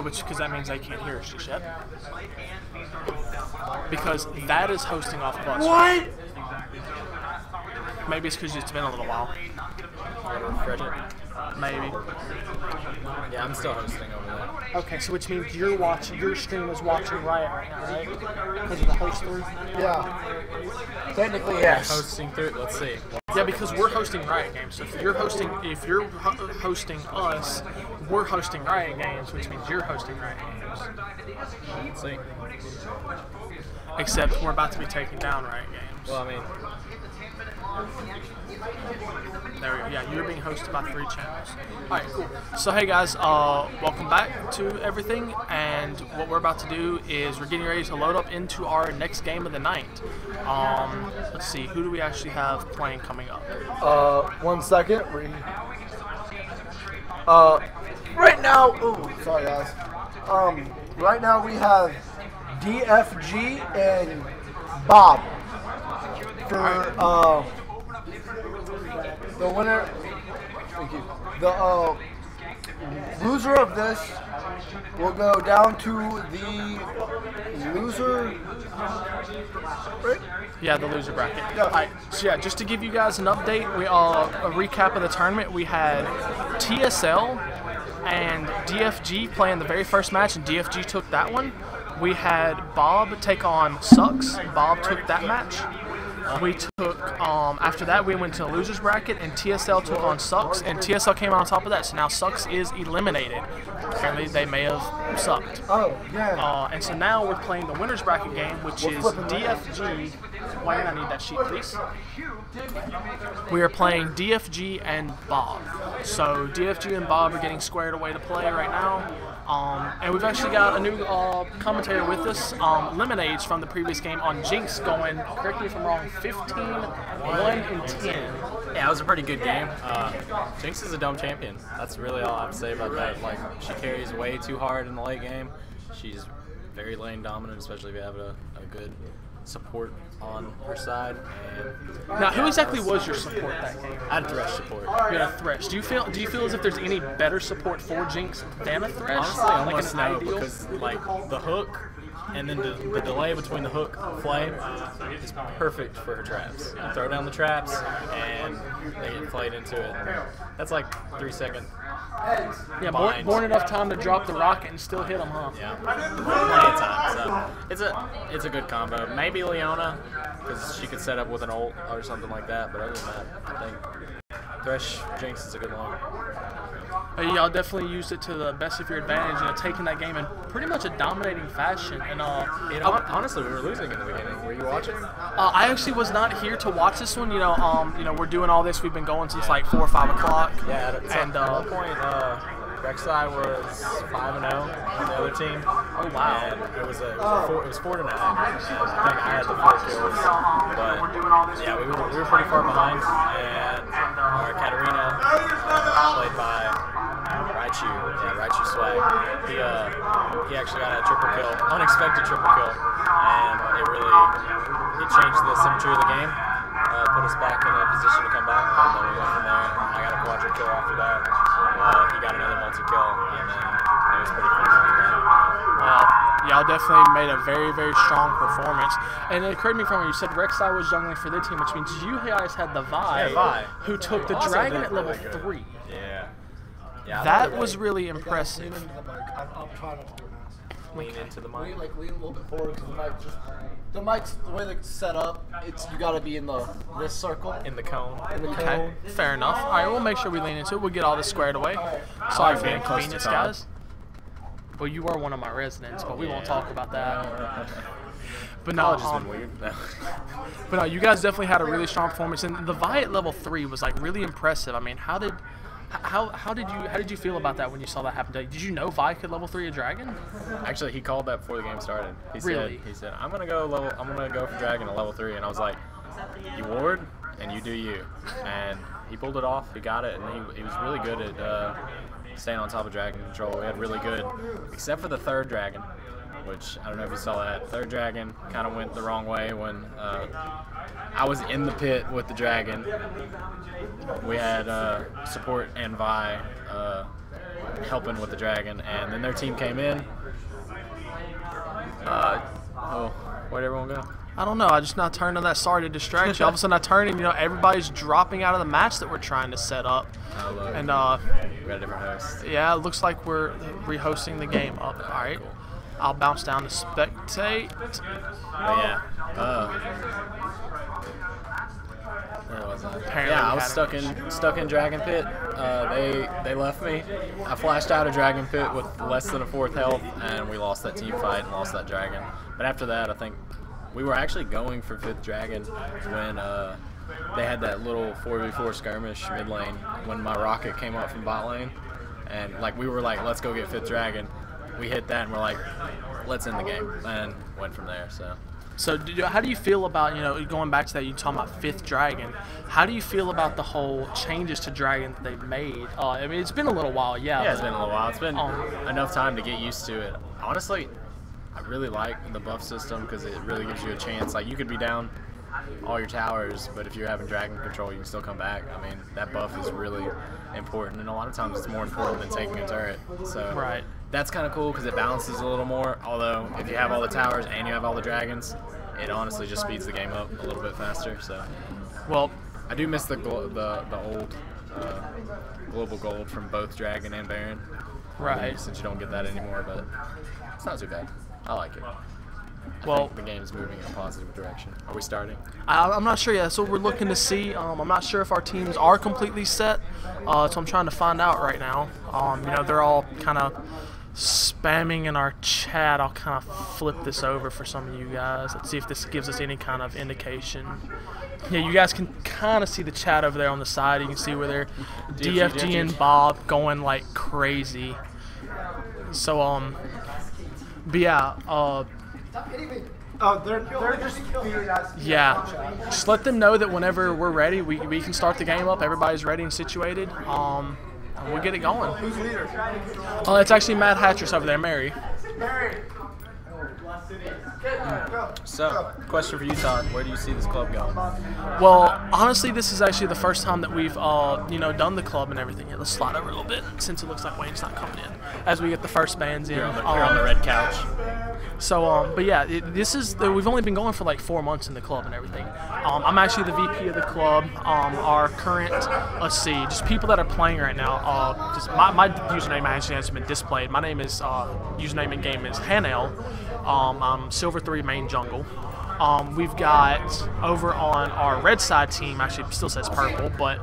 because that means they can't hear us just yet. Because that is hosting off of us. What? Maybe it's because it's been a little while. Maybe. Yeah, I'm still hosting over there. Okay, so which means you're watching. Your stream is watching Riot right now, right? Because of the host through. Yeah. Technically, yes. Hosting through. Let's see. Yeah, because we're hosting Riot games. So if you're hosting us, we're hosting Riot games, which means you're hosting Riot games. Let's see. Except we're about to be taking down Riot games. Well, I mean, there we go. Yeah, you're being hosted by 3 channels. Alright, cool. So hey guys, welcome back to everything, and what we're about to do is we're getting ready to load up into our next game of the night. Let's see, who do we actually have playing coming up? 1 second. Right now, ooh, sorry guys. Right now we have DFG and BoB for the winner. Thank you. The loser of this will go down to the loser. Right? Yeah, the loser bracket. Yeah. Alright, so yeah, just to give you guys an update, a recap of the tournament. We had TSL and DFG playing the very first match, and DFG took that one. We had BoB take on Sucks. BoB took that match. We took, after that, we went to the losers bracket, and TSL took on Sucks, and TSL came on top of that, so now Sucks is eliminated. Apparently, they may have sucked. Oh, yeah. And so now we're playing the winners bracket game, which is DFG. Wayne, I need that sheet, please. We are playing DFG and BoB. So DFG and BoB are getting squared away to play right now. And we've actually got a new commentator with us, Lemonades from the previous game on Jinx, going, correct me if I'm wrong, 15, 1, and 10. yeah, it was a pretty good game. Jinx is a dumb champion. That's really all I have to say about that. Like, she carries way too hard in the late game. She's very lane dominant, especially if you have a good support on her side. And now, who exactly was your support that game? I had Thresh support. You had a Thresh. Do you feel as if there's any better support for Jinx than a Thresh? Honestly, almost no, because like the hook and then the delay between the hook flame is perfect for her traps. You throw down the traps and they get played into it. That's like 3 second. Yeah, born enough time to drop the rocket and still hit them, huh? Yeah, plenty of time. So it's a good combo. Maybe Leona, because she could set up with an ult or something like that. But other than that, I think Thresh Jinx is a good one. Y'all definitely used it to the best of your advantage, taking that game in pretty much a dominating fashion. And honestly, we were losing in the beginning. Were you watching? I actually was not here to watch this one. We're doing all this. We've been going since like 4 or 5 o'clock. Yeah, at one point, Rek'Sai was 5-0 on the other team. Oh wow! And it was 4-9. And I think I had the 4 kills, but yeah, we were pretty far behind. And our Katarina, played by Raichu Swag. He actually got a triple kill, unexpected triple kill, and it changed the symmetry of the game. Put us back in a position to come back, and then we went from there. I got a quadra kill after that. He got another multi-kill, and then it was pretty cool after that. Wow, y'all definitely made a very, very strong performance. And it occurred to me from when you said Rek'Sai was jungling for the team, which means you guys had the Vi, who took the dragon at level 3. Yeah, that was really impressive. I'm trying to do lean into the mic. Lean a little bit forward because the mic's the way it's set up. You got to be in this circle. In the cone. Okay, fair enough. All right, we'll make sure we lean into it. We'll get all this squared away. Sorry for the inconvenience, guys. Well, you are one of my residents, but we won't talk about that. But no, weird. But no, you guys definitely had a really strong performance, and the Vi at level 3 was like really impressive. I mean, how did you feel about that when you saw that happen? Did you know Vi could level 3 a dragon? Actually, he called that before the game started. He said, I'm gonna go for dragon at level 3, and I was like, you ward and you do you. And he pulled it off. He got it, and he was really good at staying on top of dragon control. We had really good, except for the third dragon, which I don't know if you saw that. Third dragon kind of went the wrong way when I was in the pit with the dragon. We had support and Vi helping with the dragon, and then their team came in. Where'd everyone go? I don't know. I just not turned on that. Sorry to distract you. All of a sudden I turn and everybody's dropping out of the match that we're trying to set up. Oh, look. And we got a different host. yeah, it looks like we're rehosting the game up. All right. Cool. I'll bounce down to spectate. But yeah. Where was I? Apparently Yeah, I we was had stuck in Dragon Pit. They left me. I flashed out of Dragon Pit with less than a fourth health, and we lost that team fight and lost that dragon. But after that, I think we were actually going for 5th dragon when they had that little 4v4 skirmish mid lane when my rocket came up from bot lane, and like we were like, let's go get 5th dragon. We hit that and we're like, let's end the game, and went from there. So how do you feel about, going back to that, you talking about 5th dragon, how do you feel about the whole changes to dragon that they've made? I mean, it's been a little while, yeah. Yeah, it's been a little while. It's been enough time to get used to it. Honestly, I really like the buff system because it really gives you a chance. Like, you could be down all your towers, but if you're having dragon control, you can still come back. I mean, that buff is really important, and a lot of times it's more important than taking a turret. So right. That's kind of cool because it balances a little more. Although, if you have all the towers and you have all the dragons, it honestly just speeds the game up a little bit faster. So, well, I do miss the old global gold from both dragon and baron. right. Since you don't get that anymore, but it's not too bad. I like it. Well, I think the game's moving in a positive direction. Are we starting? I'm not sure yet. That's what we're looking to see. I'm not sure if our teams are completely set, so I'm trying to find out right now. They're all kind of spamming in our chat. I'll kind of flip this over for some of you guys. Let's see if this gives us any kind of indication. Yeah, you guys can kind of see the chat over there on the side. You can see where they're DFG and BoB going like crazy. So, but yeah, they're just beating us. yeah, just let them know that whenever we're ready, we can start the game up. Everybody's ready and situated. And we'll get it going. Who's leader? It's actually Matt Hattress over there, Mary. So, question for you, Todd. Where do you see this club going? Well, honestly, this is actually the first time that we've, done the club and everything. Yeah, let's slide over a little bit since it looks like Wayne's not coming in as we get the first bands in. You're on the red couch. So, but yeah, we've only been going for like 4 months in the club and everything. I'm actually the VP of the club. Our current, let's see, just people that are playing right now. Just my username actually hasn't been displayed. My name is, username in game is Hanel. I'm Silver 3 main jungle. We've got over on our red side team, actually it still says purple, but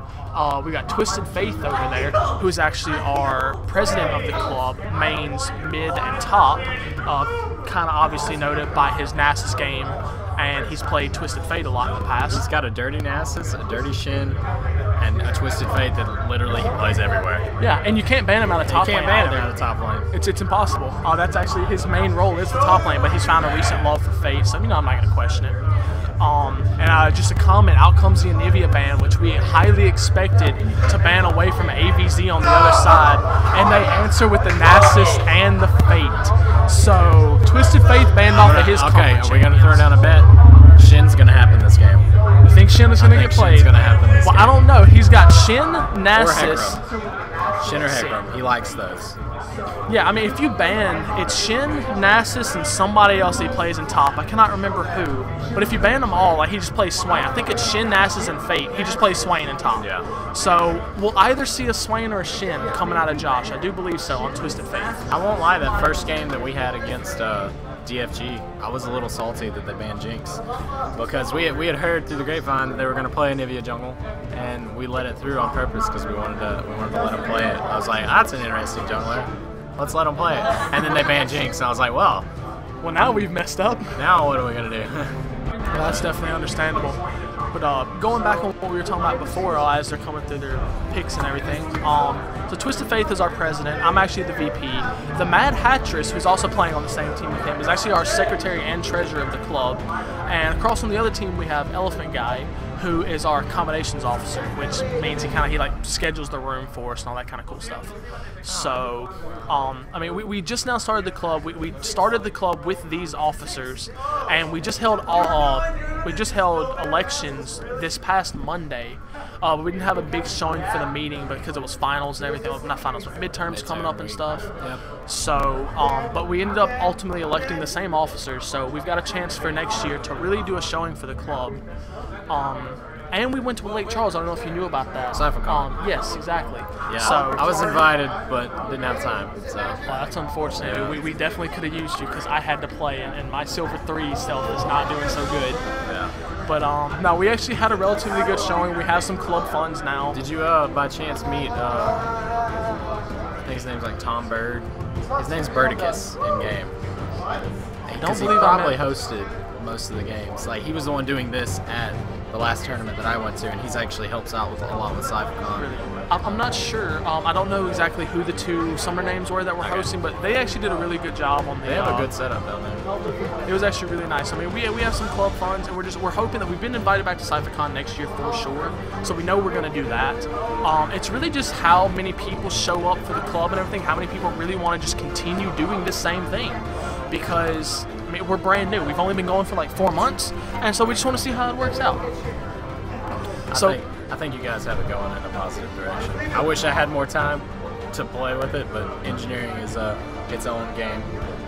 we got Twisted Faith over there, who is actually our president of the club, mains, mid, and top. Kind of obviously noted by his Nasus game, and he's played Twisted Fate a lot in the past. He's got a dirty Nasus, a dirty Shin, and a Twisted Fate that literally he plays everywhere. Yeah, and you can't ban him out of top lane. You can't ban him out of top lane. It's impossible. That's actually his main role is the top lane, but he's found a recent love for Fate, so I'm not going to question it. And just a comment, out comes the Anivia ban, which we highly expected to ban away from AVZ on the other side, and they answer with the Nasus and the Fate. So, Twisted Faith banned off of his Okay, are we going to throw down a bet? Shin's going to happen this game. You think Shin is going to get played? Shin's going to happen this game. I don't know. He's got Shin, Nasus. Shin or Hecarim. He likes those. Yeah, I mean, if you ban, it's Shin, Nasus, and somebody else he plays in top. I cannot remember who. But if you ban them all, like, he just plays Swain. I think it's Shin, Nasus, and Fate. He just plays Swain in top. Yeah. So we'll either see a Swain or a Shin coming out of Josh. I do believe so on Twisted Faith. I won't lie, that first game that we had against DFG, I was a little salty that they banned Jinx. Because we had heard through the grapevine that they were going to play Anivia jungle, and we let it through on purpose because we wanted to let them play it. I was like, that's an interesting jungler. Let's let them play it. And then they banned Jinx, and I was like, well, now we've messed up. Now what are we going to do? Well, that's definitely understandable. But going back on what we were talking about before, as they're coming through their picks and everything. So Twisted Faith is our president. I'm actually the VP. The Mad Hattress, who's also playing on the same team with him, is actually our secretary and treasurer of the club. And across from the other team, we have Elephant Guy, who is our accommodations officer, which means he schedules the room for us and all that kind of cool stuff. So, I mean, we just now started the club. We started the club with these officers, and we just held all we just held elections this past Monday. We didn't have a big showing for the meeting because it was finals and everything. Well, not finals, but midterms coming up and stuff. Yep. So, but we ended up ultimately electing the same officers. So we've got a chance for next year to really do a showing for the club. And we went to Lake Charles. I don't know if you knew about that. Cyphercon. Yes, exactly. Yeah, So I was invited, but didn't have time. So well, that's unfortunate. Yeah. We definitely could have used you because I had to play, and my Silver 3 self is not doing so good. yeah. But no, we actually had a relatively good showing. We have some club funds now. Did you by chance meet? I think his name's like Tom Bird. His name's Birdicus in game. I don't Because he believe probably I met. hosted most of the games. Like he was the one doing this at the last tournament that I went to, and he's actually helps out with a lot with CypherCon. I'm not sure. I don't know exactly who the two summer names were that were hosting, but they actually did a really good job on the. They have a good setup down there. It was actually really nice. I mean, we have some club funds, and we're hoping that we've been invited back to CypherCon next year for sure. So we know we're going to do that. It's really just how many people show up for the club and everything. How many people really want to just continue doing the same thing? Because I mean, we're brand new. We've only been going for like 4 months, and so we just want to see how it works out. I think you guys have it going in a positive direction. I wish I had more time to play with it, but engineering is its own game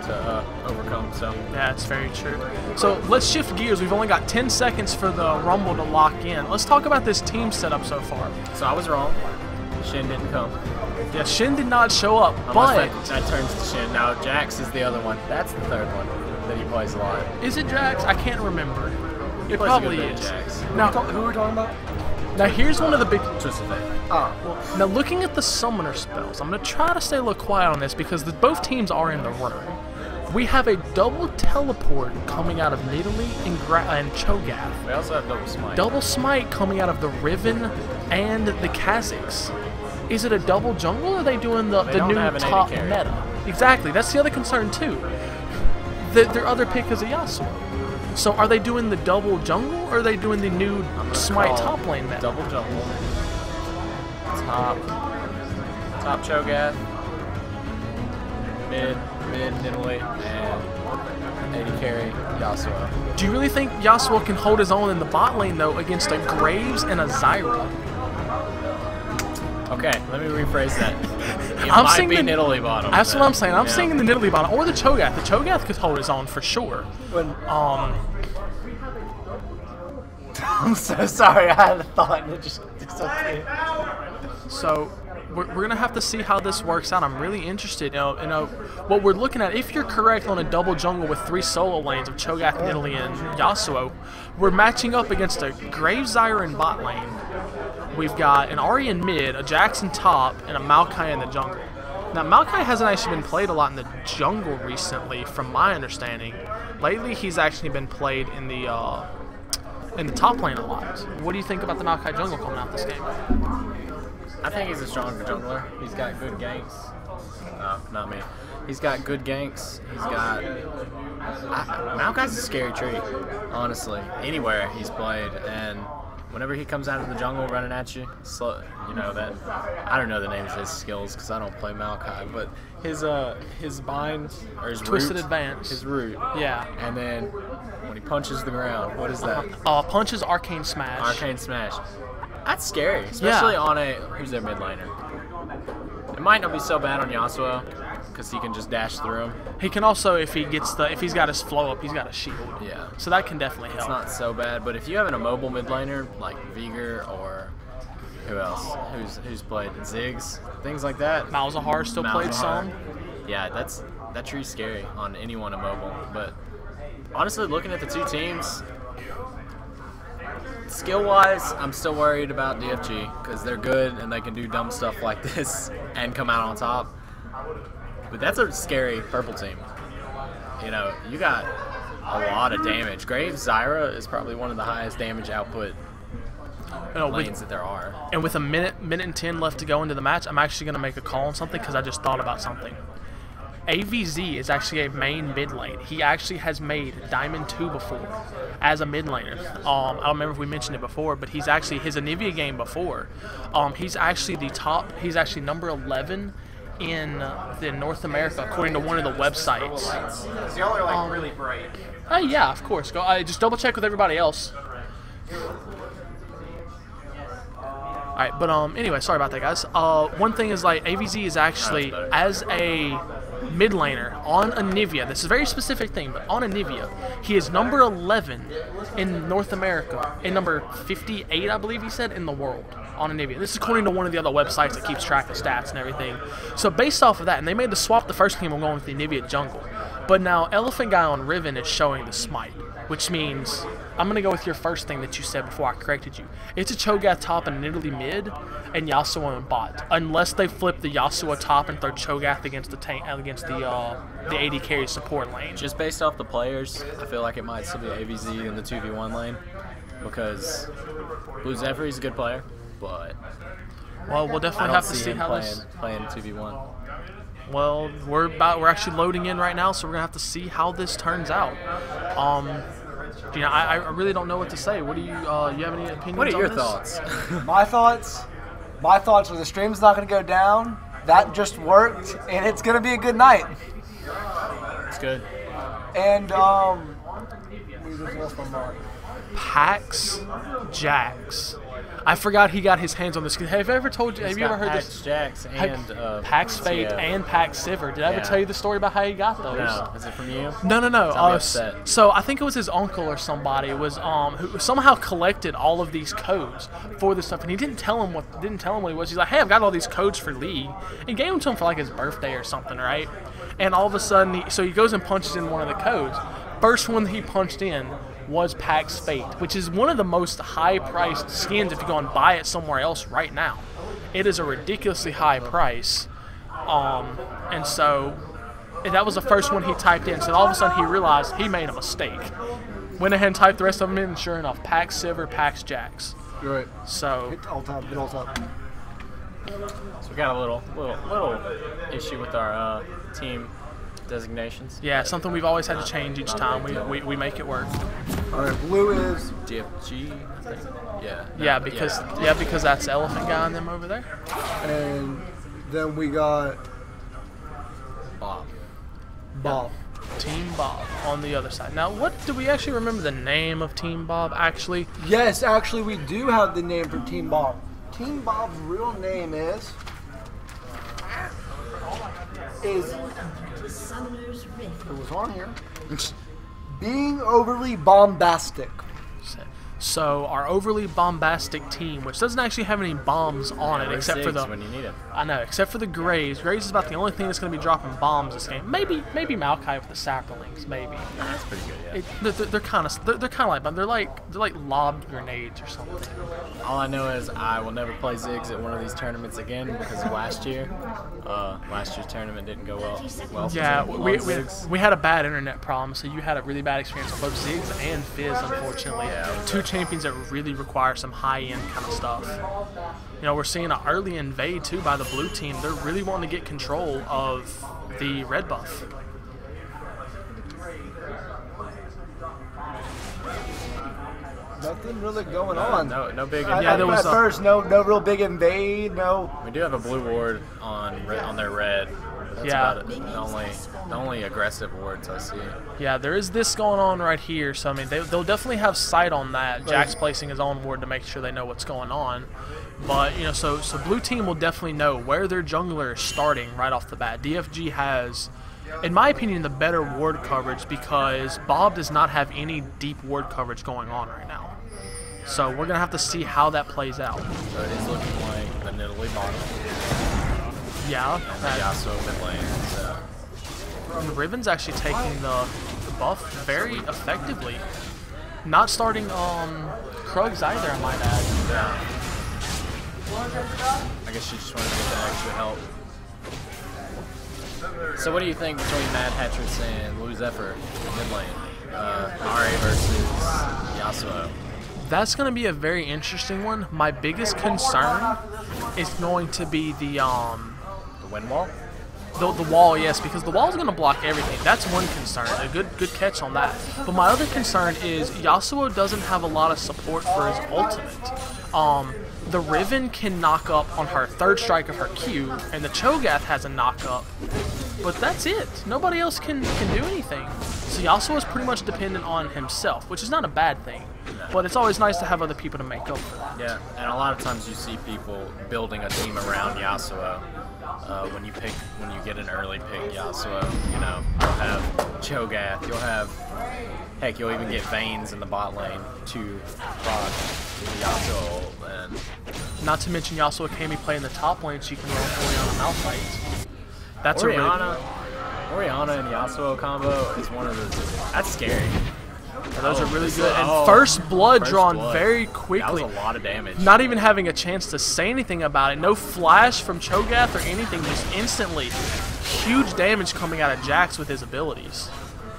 to overcome. So Yeah, it's very true. So let's shift gears. We've only got 10 seconds for the Rumble to lock in. Let's talk about this team setup so far. So I was wrong. Shin didn't come. Yeah, Shin did not show up, but Unless that turns to Shin. Now Jax is the other one. That's the third one that he plays a lot. is it Jax? I can't remember. He It plays probably a good bit is. of Jax. Now, Who are we talking about? now here's one of the big. Twisted Fate. Oh, Now looking at the summoner spells, I'm gonna try to stay a little quiet on this because both teams are in the room. We have a double teleport coming out of Nidalee and Cho'Gath. We also have double smite. Double smite coming out of the Riven and the Kha'Zix. Is it a double jungle or are they doing the don't new have an AD top carry. meta? Exactly, that's the other concern too. Their other pick is a Yasuo. So are they doing the double jungle or are they doing the new smite Call top lane meta? Double jungle. Top Cho'Gath. Mid Nidalee, and AD carry Yasuo. Do you really think Yasuo can hold his own in the bot lane though against a Graves and a Zyra? Okay, let me rephrase that. It I'm might seeing be the- Nidalee bottom. That's what I'm saying. I'm Yeah. seeing the Nidalee bot or the Cho'Gath. The Cho'Gath could hold his own for sure. I'm so sorry. I had a thought and it just disappeared. So we're gonna have to see how this works out. I'm really interested. What we're looking at. If you're correct on a double jungle with 3 solo lanes of Cho'Gath, Nidalee, and Yasuo, we're matching up against a Graves Zyra in bot lane. We've got an Ahri in mid, a Jax in top, and a Maokai in the jungle. Now Maokai hasn't actually been played a lot in the jungle recently, from my understanding. Lately, he's actually been played in the top lane a lot. What do you think about the Maokai jungle coming out this game? I think he's a stronger jungler. He's got good ganks. No, not me. He's got good ganks. He's got. Maokai's a scary tree, honestly. Anywhere he's played, and whenever he comes out of the jungle running at you, slow, you know that. I don't know the names of his skills because I don't play Maokai, but his bind or his Twisted root, Advance. his root, Yeah. and then when he punches the ground, what is that? Punches Arcane Smash. Arcane Smash. That's scary, especially on a who's their mid laner. It might not be so bad on Yasuo because he can just dash through him. He can also, if he's got his flow up, he's got a shield. Yeah. So that can definitely help. It's not so bad, but if you have an immobile mid laner like Vigor or who else, who's played Ziggs, things like that. Malzahar still played Malzahar. some. Yeah, that tree's scary on anyone immobile. But honestly, looking at the two teams, skill-wise, I'm still worried about DFG because they're good and they can do dumb stuff like this and come out on top. But that's a scary purple team. You know, you got a lot of damage. Graves Zyra is probably one of the highest damage output lanes that there are. And with a minute and 10 left to go into the match, I'm actually going to make a call on something because I just thought about something. AVZ is actually a main mid lane. He actually has made Diamond 2 before as a mid laner. I don't remember if we mentioned it before, but he's actually his Anivia game before. He's actually number 11 in North America, according to one of the websites. Y'all are like really bright. Yeah, of course. Go. Just double check with everybody else. All right, but anyway, sorry about that, guys. One thing is like AVZ is actually as a mid laner on Anivia. This is a very specific thing, but on Anivia, he is number 11 in North America and number 58, I believe he said, in the world on Anivia. This is according to one of the other websites that keeps track of stats and everything. So based off of that, and they made the swap the first game of going with the Anivia jungle, but now Elephant Guy on Riven is showing the smite, which means I'm going to go with your first thing that you said before I corrected you. It's a Cho'Gath top and an Italy mid, and Yasuo in bot. Unless they flip the Yasuo top and throw Cho'Gath against the tank, against the AD carry support lane. Just based off the players, I feel like it might still be AVZ in the 2v1 lane, because Blue Zephyr is a good player, but well, we'll definitely have to see how this playing 2v1. Well, we're actually loading in right now, so we're gonna have to see how this turns out. You know, I really don't know what to say. What do you you have any opinions? What are your on this? thoughts? My thoughts are the stream's not going to go down. That just worked, and it's going to be a good night. It's good. And we just lost my mind. Pax Jax. I forgot he got his hands on this. Have I ever told you? Have you ever heard Pax this? Jax and Pax Fate and Pax Sivir. Did I ever tell you the story about how he got those? No. Is it from you? No. So I think it was his uncle or somebody was who somehow collected all of these codes for this stuff, and he didn't tell him what he was. He's like, hey, I've got all these codes for League, and gave them to him for like his birthday or something, right? And all of a sudden, he goes and punches in one of the codes. First one that he punched in was Pax Fate, which is one of the most high-priced skins if you go and buy it somewhere else right now. It is a ridiculously high price, and so that was the first one he typed in. So all of a sudden he realized he made a mistake. Went ahead and typed the rest of them in, and sure enough, Pax Sivir, Pax Jax. Right. So Hit all time. Hit all time. So we got a little issue with our team designations. yeah, something we've always had to change each time we make it work. All right, blue is DFG, I think. Yeah. Yeah, because that's Elephant Guy and them over there. and then we got BoB. BoB. Team BoB on the other side. Now, what do we actually remember the name of Team BoB actually? Yes, actually, we do have the name for Team BoB. Team BoB's real name is it was on here. Being overly bombastic. So our overly bombastic team, which doesn't actually have any bombs on it, except for the when you need it. I know, except for the Graves. Graves is about the only thing that's going to be dropping bombs this game. Maybe Maokai with the Saprolings, maybe. That's pretty good. Yeah. They're kind of like, but they're like lobbed grenades or something. All I know is I will never play Ziggs at one of these tournaments again because of last year. Last year's tournament didn't go well. Yeah, for Ziggs. we had a bad internet problem, so you had a really bad experience with both Ziggs and Fizz, unfortunately. Yeah. Two champions that really require some high-end kind of stuff. You know, we're seeing an early invade, too, by the blue team. They're really wanting to get control of the red buff. Nothing really going on. No big. Yeah, there was at first no real big invade. No. We do have a blue ward on their red. That's Yeah. about it. The only aggressive wards I see. Yeah, there is this going on right here, so I mean they'll definitely have sight on that. Jack's placing his own ward to make sure they know what's going on. But you know, so blue team will definitely know where their jungler is starting right off the bat. DFG has, in my opinion, the better ward coverage because BoB does not have any deep ward coverage going on right now. So we're gonna have to see how that plays out. So it is looking like an Italy bottom. Yeah, And the Yasuo mid lane. So. Riven's actually taking the buff very effectively. Not starting Krugs either, I might add. Yeah. I guess she just wanted to get that extra help. So what do you think between Mad Hattress and Blue Zephyr mid lane? RA versus Yasuo. That's going to be a very interesting one. My biggest concern is going to be the wind wall? The wall, yes, because the wall is going to block everything. That's one concern. A good catch on that. But my other concern is Yasuo doesn't have a lot of support for his ultimate. the Riven can knock up on her third strike of her Q, and the Cho'Gath has a knock up. But that's it. Nobody else can do anything. So Yasuo is pretty much dependent on himself, which is not a bad thing. But it's always nice to have other people to make up for that. Yeah, and a lot of times you see people building a team around Yasuo. When you get an early pick Yasuo, you know, you'll have Cho'Gath, heck, you'll even get Vaynes in the bot lane to proc Yasuo, and not to mention Yasuo can be playing the top lane, so you can roll Orianna Malphite. That's Orianna and Yasuo combo is one of the. That's scary. Those are really good. And first blood drawn very quickly. That was a lot of damage. Not even having a chance to say anything about it. No flash from Cho'Gath or anything. Just instantly huge damage coming out of Jax with his abilities.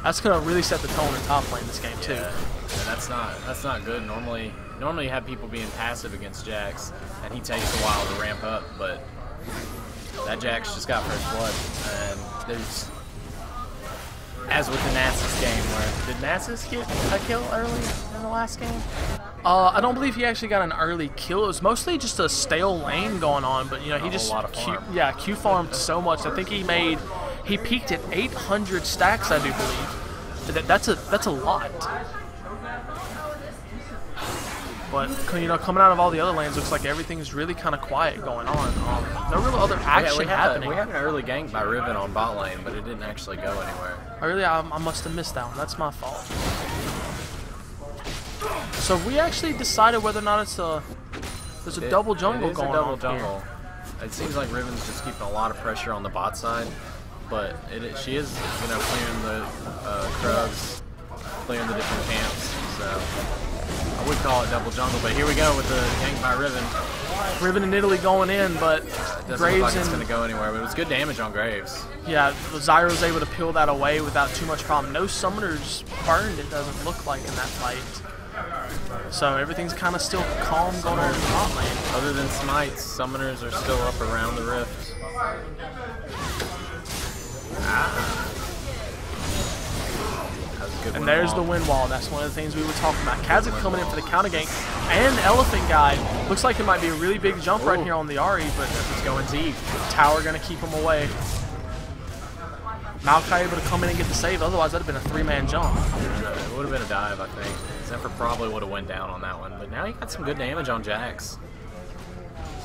That's going to really set the tone in top lane this game too. And that's not good. Normally you have people being passive against Jax, and he takes a while to ramp up. But that Jax just got first blood, and there's. As with the Nasus game, where did Nasus get a kill early in the last game? I don't believe he actually got an early kill. It was mostly just a stale lane going on, but you know he just Q farmed so much. I think he peaked at 800 stacks, I do believe. That's a lot. But you know, coming out of all the other lanes, looks like everything's really kind of quiet going on. No real other action happening. We had an early gank by Riven on bot lane, but it didn't actually go anywhere. I must have missed that one. That's my fault. So we actually decided whether or not there's a double jungle going on. It is a double jungle. It seems like Riven's just keeping a lot of pressure on the bot side, but she is, you know, clearing the Krugs, clearing the different camps. So. I would call it double jungle, but here we go with the gank by Riven. Riven and Italy going in, but Graves look like it's going to go anywhere, but it was good damage on Graves. Yeah, Zyra was able to peel that away without too much problem. No summoners burned, it doesn't look like, in that fight. So everything's kind of still calm going on in the bot lane. Other than smites, summoners are still up around the rift. And there's the wind wall. That's one of the things we were talking about. Kha'Zix coming in for the counter gank. And Elephant Guy. Looks like it might be a really big jump right here on the Ahri, but it's going deep. Tower going to keep him away. Maokai able to come in and get the save. Otherwise, that would have been a 3-man jump. It would have been a dive, I think. Zephyr probably would have went down on that one. But now he got some good damage on Jax.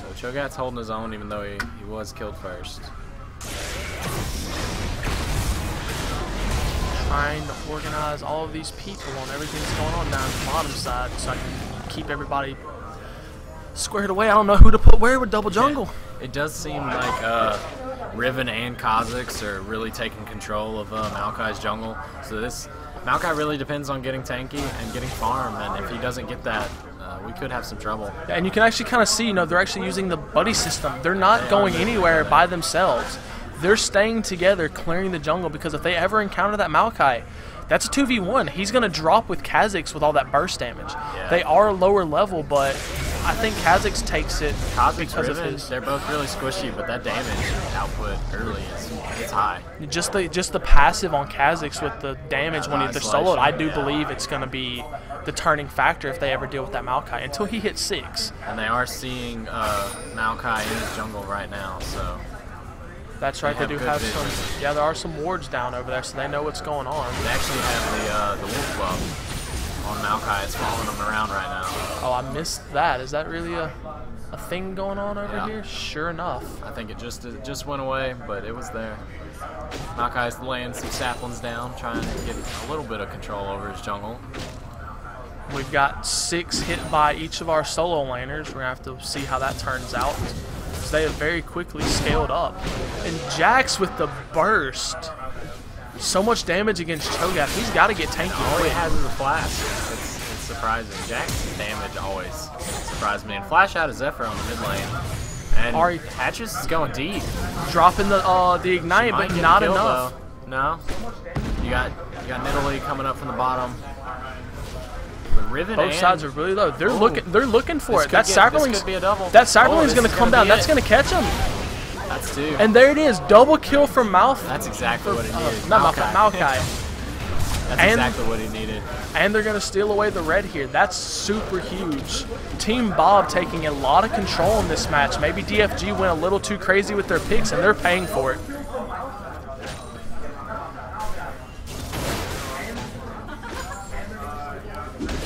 So Cho'Gath's holding his own, even though he was killed first. Trying to organize all of these people on everything that's going on down the bottom side so I can keep everybody squared away. I don't know who to put where with double jungle. Yeah. It does seem like Riven and Kha'Zix are really taking control of Maokai's jungle. So Maokai really depends on getting tanky and getting farm, and if he doesn't get that, we could have some trouble. Yeah, and you can actually kind of see, you know, they're actually using the buddy system. They're not going anywhere by themselves. They're staying together, clearing the jungle, because if they ever encounter that Maokai, that's a 2v1. He's going to drop with Kha'Zix with all that burst damage. Yeah. They are lower level, but I think Kha'Zix takes it because of his... They're both really squishy, but that damage output early is high. Just the passive on Kha'Zix with the damage when they're soloed, I do believe it's going to be the turning factor if they ever deal with that Maokai, until he hits 6. And they are seeing Maokai in his jungle right now, so... That's right, they do have some, yeah, there are some wards down over there, so they know what's going on. They actually have the wolf club on Maokai. It's following him around right now. Oh, I missed that. Is that really a thing going on over here? Sure enough. I think it just went away, but it was there. Maokai's laying some saplings down, trying to get a little bit of control over his jungle. We've got 6 hit by each of our solo laners. We're going to have to see how that turns out. They have very quickly scaled up. And Jax with the burst. So much damage against Cho'Gath. He's got to get tanky. All he has is a flash. It's surprising. Jax's damage always surprised me. And flash out of Zephyr on the mid lane. And Ahri Patches is going deep. Dropping the ignite, but not enough. Though. No. You got Nidalee coming up from the bottom. Riven both sides are really low. They're looking for it. That Sacrifling's going to come down. That's going to catch him. That's 2. And there it is. Double kill from Mouth. That's exactly what it is. Not Maokai. That's exactly what he needed. And they're going to steal away the red here. That's super huge. Team Bob taking a lot of control in this match. Maybe DFG went a little too crazy with their picks, and they're paying for it.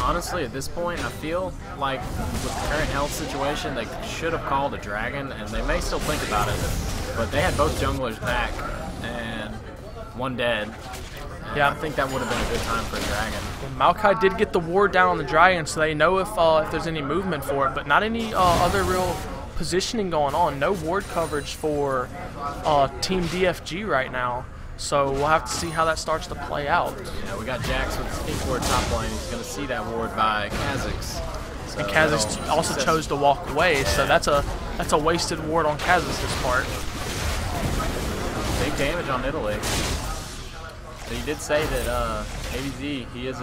Honestly, at this point, I feel like with the current health situation, they should have called a dragon, and they may still think about it. But they had both junglers back and one dead. And Yeah, I think that would have been a good time for a dragon. Maokai did get the ward down on the dragon, so they know if there's any movement for it, but not any other real positioning going on. No ward coverage for Team DFG right now. So we'll have to see how that starts to play out. Yeah, we got Jax with his pink ward top lane. He's going to see that ward by Kha'Zix. So And Kha'Zix also chose to walk away, so that's a wasted ward on Kha'Zix's part. Big damage on Italy. So you did say that ABZ, he is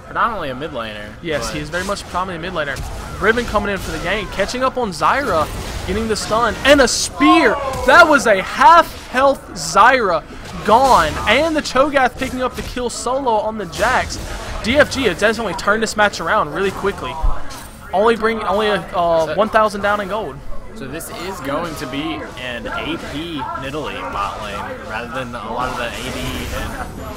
predominantly a mid laner. Yes, he is very much prominent mid laner. Ribbon coming in for the gank, catching up on Zyra, getting the stun, and a spear. That was a half-health Zyra gone, and the Cho'Gath picking up the kill solo on the Jax. DFG has definitely turned this match around really quickly. Only 1,000 down in gold. So this is going to be an AP Nidalee bot lane rather than a lot of the AD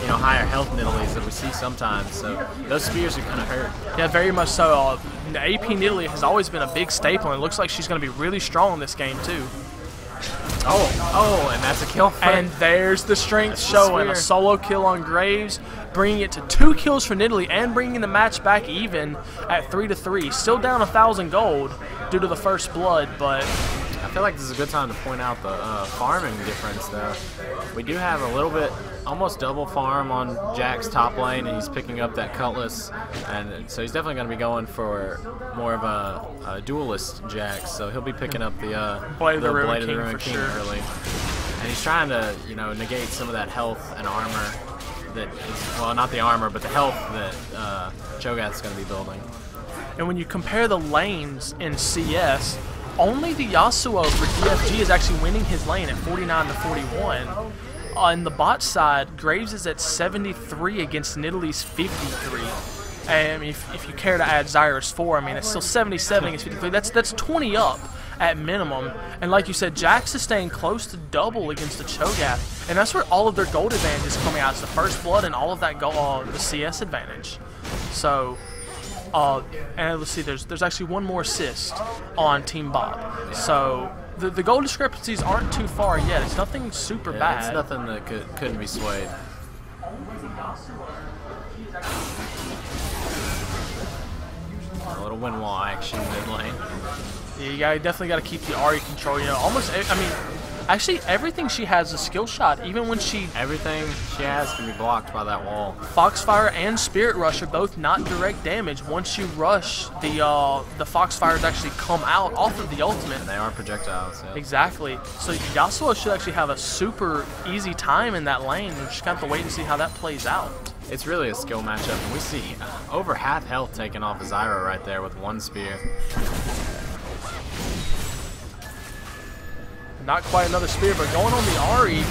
and higher health Nidalees that we see sometimes. So those spears are gonna hurt. Yeah, very much so. AP Nidalee has always been a big staple, and it looks like she's going to be really strong in this game too. Oh, and that's a kill. And there's the strength showing. A solo kill on Graves, bringing it to 2 kills for Nidalee and bringing the match back even at 3-3. Still down 1,000 gold due to the first blood, but I feel like this is a good time to point out the farming difference, though. We do have a little bit, almost double farm on Jack's top lane, and he's picking up that Cutlass, and so he's definitely going to be going for more of a duelist Jack. So he'll be picking up the Blade of the Ruin King King sure. early, and he's trying to negate some of that health and armor that is, well, not the armor, but the health that Cho'Gath's going to be building. And when you compare the lanes in CS, only the Yasuo for DFG is actually winning his lane at 49-41. On the bot side, Graves is at 73 against Nidalee's 53. And if you care to add Zyra's 4, I mean, it's still 77 against 53. That's 20 up at minimum. And like you said, Jax is staying close to double against the Cho'Gath. And that's where all of their gold advantage is coming out. It's the first blood and all of that the CS advantage. So... and let's see, there's actually one more assist on Team Bob. So the goal discrepancies aren't too far yet. It's nothing super bad. It's nothing that couldn't be swayed. A little wind wall action mid lane. Yeah, you definitely got to keep the Ahri control. Actually, everything she has is a skill shot. Even when everything she has can be blocked by that wall. Foxfire and Spirit Rush are both not direct damage. Once you rush, the Foxfires actually come out off of the ultimate. And they are projectiles. Yeah. Exactly. So Yasuo should actually have a super easy time in that lane. We're just going to have to wait and see how that plays out. It's really a skill matchup, and we see over half health taken off of Zyra right there with one spear. Not quite another spear, but going on the Ahri,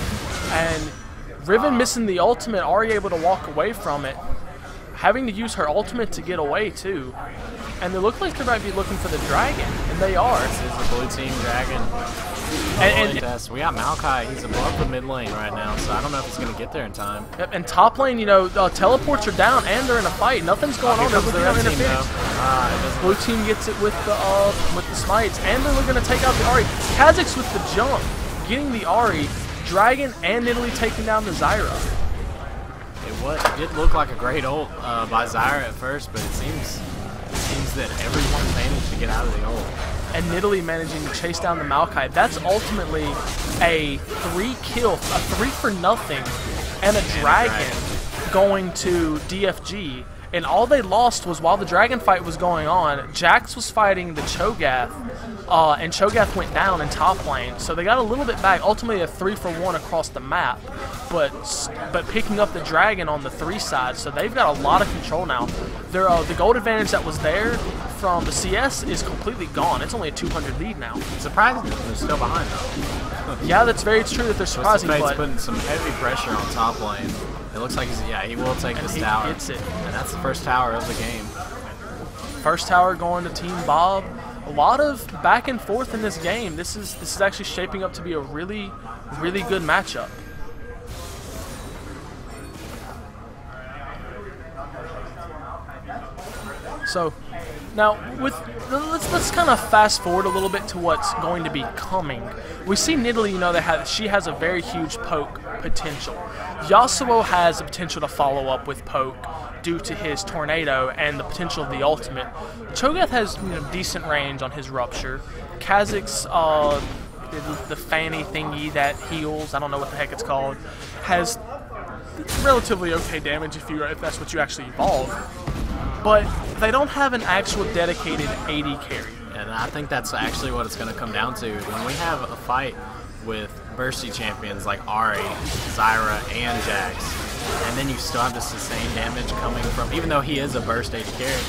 and Riven missing the ultimate, Ahri able to walk away from it, having to use her ultimate to get away too. And they look like they might be looking for the dragon, and they are. This is the blue team dragon. And we got Maokai. He's above the mid lane right now, so I don't know if he's going to get there in time. Yep, and top lane, teleports are down, and they're in a fight. Nothing's going on. They're looking at interference. Blue team gets it with the smites, and they're looking to take out the Ahri. Kha'Zix with the jump, getting the Ahri. Dragon and Nidalee taking down the Zyra. It did look like a great ult by Zyra at first, but it seems that everyone managed to get out of the ult. And Nidalee managing to chase down the Maokai. That's ultimately a 3-kill, a 3-for-0, and a dragon going to DFG. And all they lost was while the dragon fight was going on, Jax was fighting the Cho'Gath, and Cho'Gath went down in top lane. So they got a little bit back, ultimately a 3-for-1 across the map, but picking up the dragon on the 3 side. So they've got a lot of control now. The gold advantage that was there from the CS is completely gone. It's only a 200 lead now. Surprisingly, they're still behind though. Yeah, that's very true that they're surprising, but putting some heavy pressure on top lane. It looks like he will take this tower. He hits it. And that's the first tower of the game. First tower going to Team BoB. A lot of back and forth in this game. This is actually shaping up to be a really, really good matchup. So now let's kind of fast forward a little bit to what's going to be coming. We see Nidalee, you know, she has a very huge poke potential. Yasuo has the potential to follow up with poke due to his tornado and the potential of the ultimate. Cho'Gath has, you know, decent range on his rupture. Kha'Zix, the fanny thingy that heals, I don't know what the heck it's called, has relatively okay damage if that's what you actually evolve. But they don't have an actual dedicated AD carry. And I think that's actually what it's going to come down to. When we have a fight with bursty champions like Ahri, Zyra, and Jax, and then you still have the sustained damage coming from, even though he is a burst AD carry,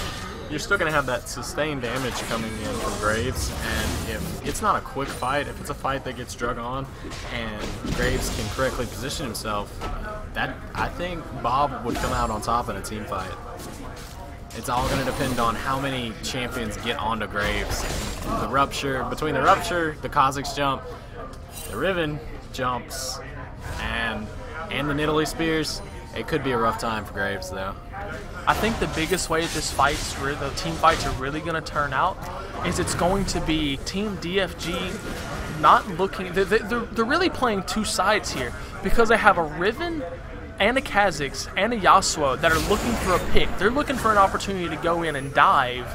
you're still going to have that sustained damage coming in from Graves. And if it's not a quick fight, if it's a fight that gets drug on and Graves can correctly position himself, that I think BoB would come out on top in a team fight. It's all going to depend on how many champions get onto Graves. The rupture, between the rupture, the Kha'Zix jump, the Riven jumps, and the Nidalee spears, it could be a rough time for Graves though. I think the biggest way the team fights are really going to turn out is it's going to be Team DFG not looking. They're really playing two sides here because they have a Riven and a Kha'Zix and a Yasuo that are looking for a pick. They're looking for an opportunity to go in and dive,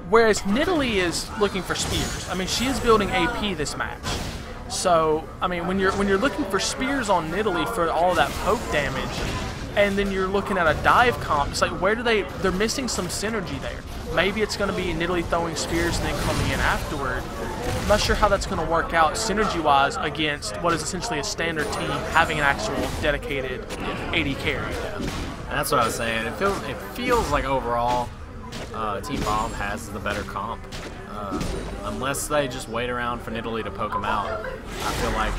whereas Nidalee is looking for spears. I mean, she is building AP this match. So, I mean, when you're looking for spears on Nidalee for all of that poke damage, and then you're looking at a dive comp, it's like, they're missing some synergy there. Maybe it's going to be Nidalee throwing spears and then coming in afterward. I'm not sure how that's going to work out synergy-wise against what is essentially a standard team having an actual dedicated AD carry. And that's what I was saying. It feels like overall Team BoB has the better comp. Unless they just wait around for Nidalee to poke him out, I feel like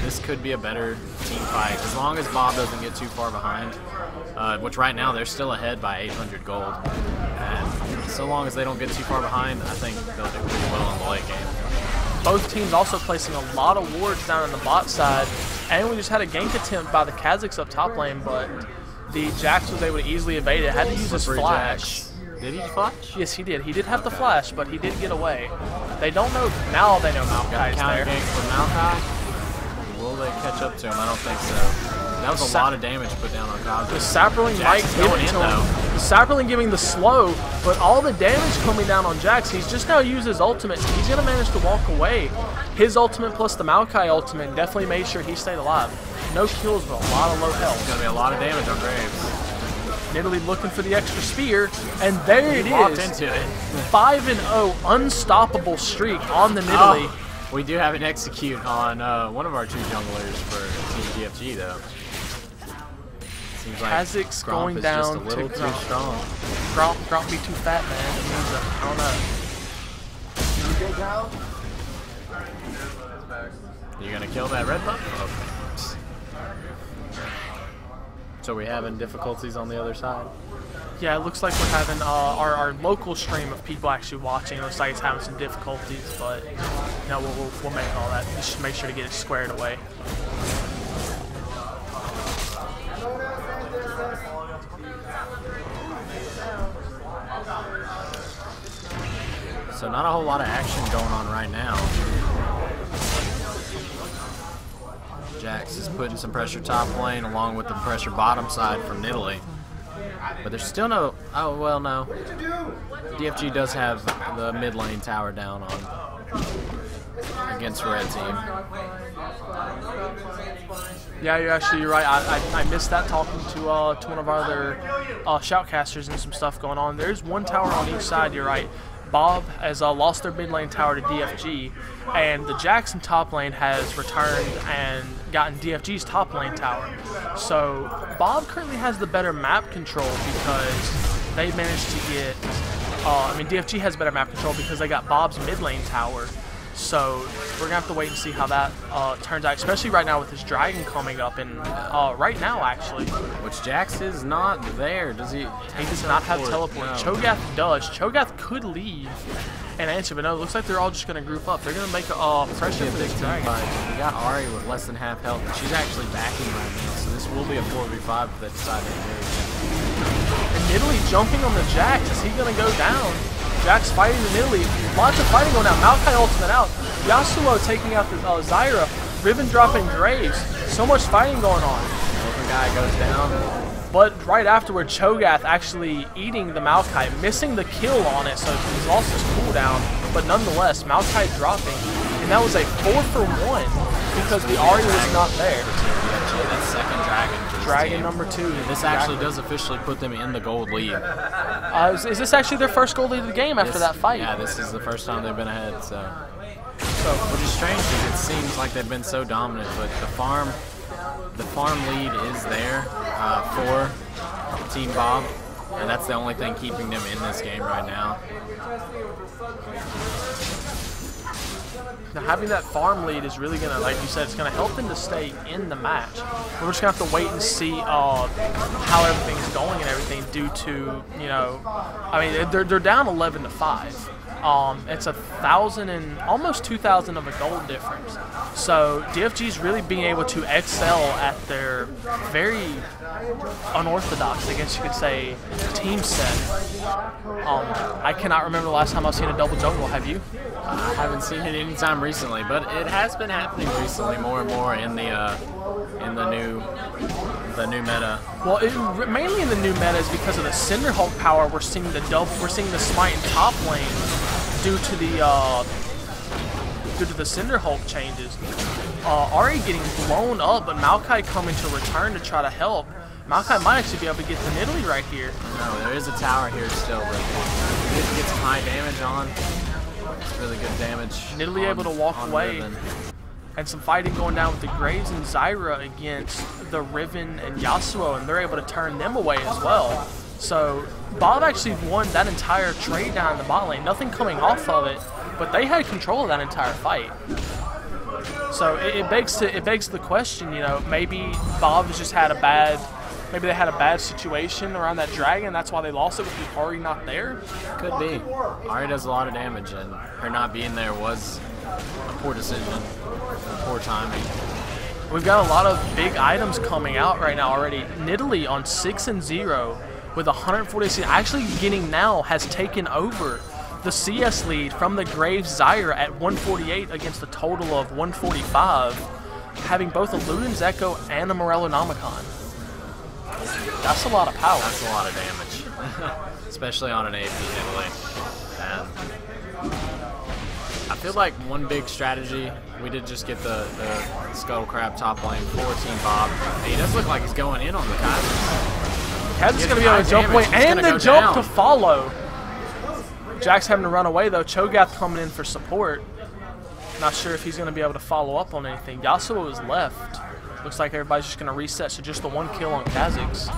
this could be a better team fight. As long as BoB doesn't get too far behind, which right now they're still ahead by 800 gold. And so long as they don't get too far behind, I think they'll do pretty well in the late game. Both teams also placing a lot of wards down on the bot side, and we just had a gank attempt by the Kha'Zix up top lane, but the Jax was able to easily evade it. Had to use his flash. Did he flash? Yes, he did. He did have the flash, but he did get away. They don't know now. They know Maokai's there. Gank for Maokai. Will they catch up to him? I don't think so. That was a lot of damage put down on Kha'Zix. The Saproling might give it to him. The Saproling giving the slow, but all the damage coming down on Jax. He's just now used his ultimate. He's going to manage to walk away. His ultimate plus the Maokai ultimate definitely made sure he stayed alive. No kills, but a lot of low health. It's going to be a lot of damage on Graves. Nidalee looking for the extra spear, and there it is. Walked into it. 5-0 unstoppable streak on the Nidalee. Oh, we do have an execute on one of our two junglers for Team DFG though. Seems like Kha'Zix going down just a little too strong. Gromp be too fat, man. It means I don't know. You gonna kill that red buff? Okay. So we're having difficulties on the other side? Yeah, it looks like we're having our local stream of people actually watching. It looks like it's having some difficulties, but you know, we'll make all that. Just make sure to get it squared away. So not a whole lot of action going on right now. Jax is putting some pressure top lane along with the pressure bottom side from Nidalee. But there's still no... Oh, well, no. DFG does have the mid lane tower down on against red team. Yeah, you're right. I missed that talking to one of our other shoutcasters and some stuff going on. There's one tower on each side, you're right. BoB has lost their mid lane tower to DFG, and the Jackson top lane has returned and gotten DFG's top lane tower. So BoB currently has the better map control because they managed to get, I mean DFG has better map control because they got BoB's mid lane tower. So we're gonna have to wait and see how that turns out, especially right now with his dragon coming up, and right now actually. Which Jax is not there, does he? He does not have teleport. No. Cho'Gath does. Cho'Gath could leave and answer, but no, it looks like they're all just gonna group up. They're gonna make a pressure for this dragon. We got Ari with less than half health, and she's actually backing right now, so this will be a 4v5 if they decide to engage. And Nidalee jumping on the Jax. Is he gonna go down? Jax fighting the Nidalee. Lots of fighting going on. Maokai ultimate out. Yasuo taking out the Zyra. Riven dropping Graves. So much fighting going on. Open guy goes down. But right afterward, Cho'Gath actually eating the Maokai, missing the kill on it, so he's lost his cooldown. But nonetheless, Maokai dropping. And that was a 4-for-1 because the Ahri was not there. That second dragon. Dragon number 2. This actually does officially put them in the gold lead. Is this actually their first gold lead of the game after that fight? Yeah, this is the first time they've been ahead, so which is strange because it seems like they've been so dominant, but the farm lead is there for Team BoB, and that's the only thing keeping them in this game right now. Now, having that farm lead is really going to, like you said, it's going to help them to stay in the match. We're just going to have to wait and see how everything's going and everything due to, you know, I mean, they're down 11-5. It's 1,000 and almost 2,000 of a gold difference. So DFG's really being able to excel at their very unorthodox, I guess you could say, team set. I cannot remember the last time I've seen a double jungle. Have you? I haven't seen it anytime recently, but it has been happening recently more and more in the new meta. Well, mainly in the new meta is because of the Cinder Hulk power. We're seeing the smite in top lane due to the Cinder Hulk changes. Ahri getting blown up, but Maokai coming to return to try to help. Maokai might actually be able to get the Nidalee right here. No, there is a tower here still, but he did get some high damage on. It's really good damage. Nidalee able to walk away. Riven. And some fighting going down with the Graves and Zyra against the Riven and Yasuo, and they're able to turn them away as well. So BoB actually won that entire trade down in the bot lane. Nothing coming off of it, but they had control of that entire fight. So it begs the question, you know, maybe BoB has just had maybe they had a bad situation around that dragon. That's why they lost it with the Ahri not there. Could be. Ahri does a lot of damage, and her not being there was a poor decision, poor timing. We've got a lot of big items coming out right now already. Nidalee on 6-0 with 140. Actually getting now has taken over the CS lead from the Graves Zyra at 148 against a total of 145, having both a Luden's Echo and a Morellonomicon. That's a lot of power. That's a lot of damage, especially on an AP Nidalee. And I feel like one big strategy, we did just get the Scuttle Crab top lane for Team BoB. He does look like he's going in on the Kaiser. Kaiser's going to be able to jump away and the jump to follow. Jack's having to run away though. Cho'Gath coming in for support. Not sure if he's going to be able to follow up on anything. Yasuo is left. Looks like everybody's just going to reset, so just the one kill on Kha'Zix.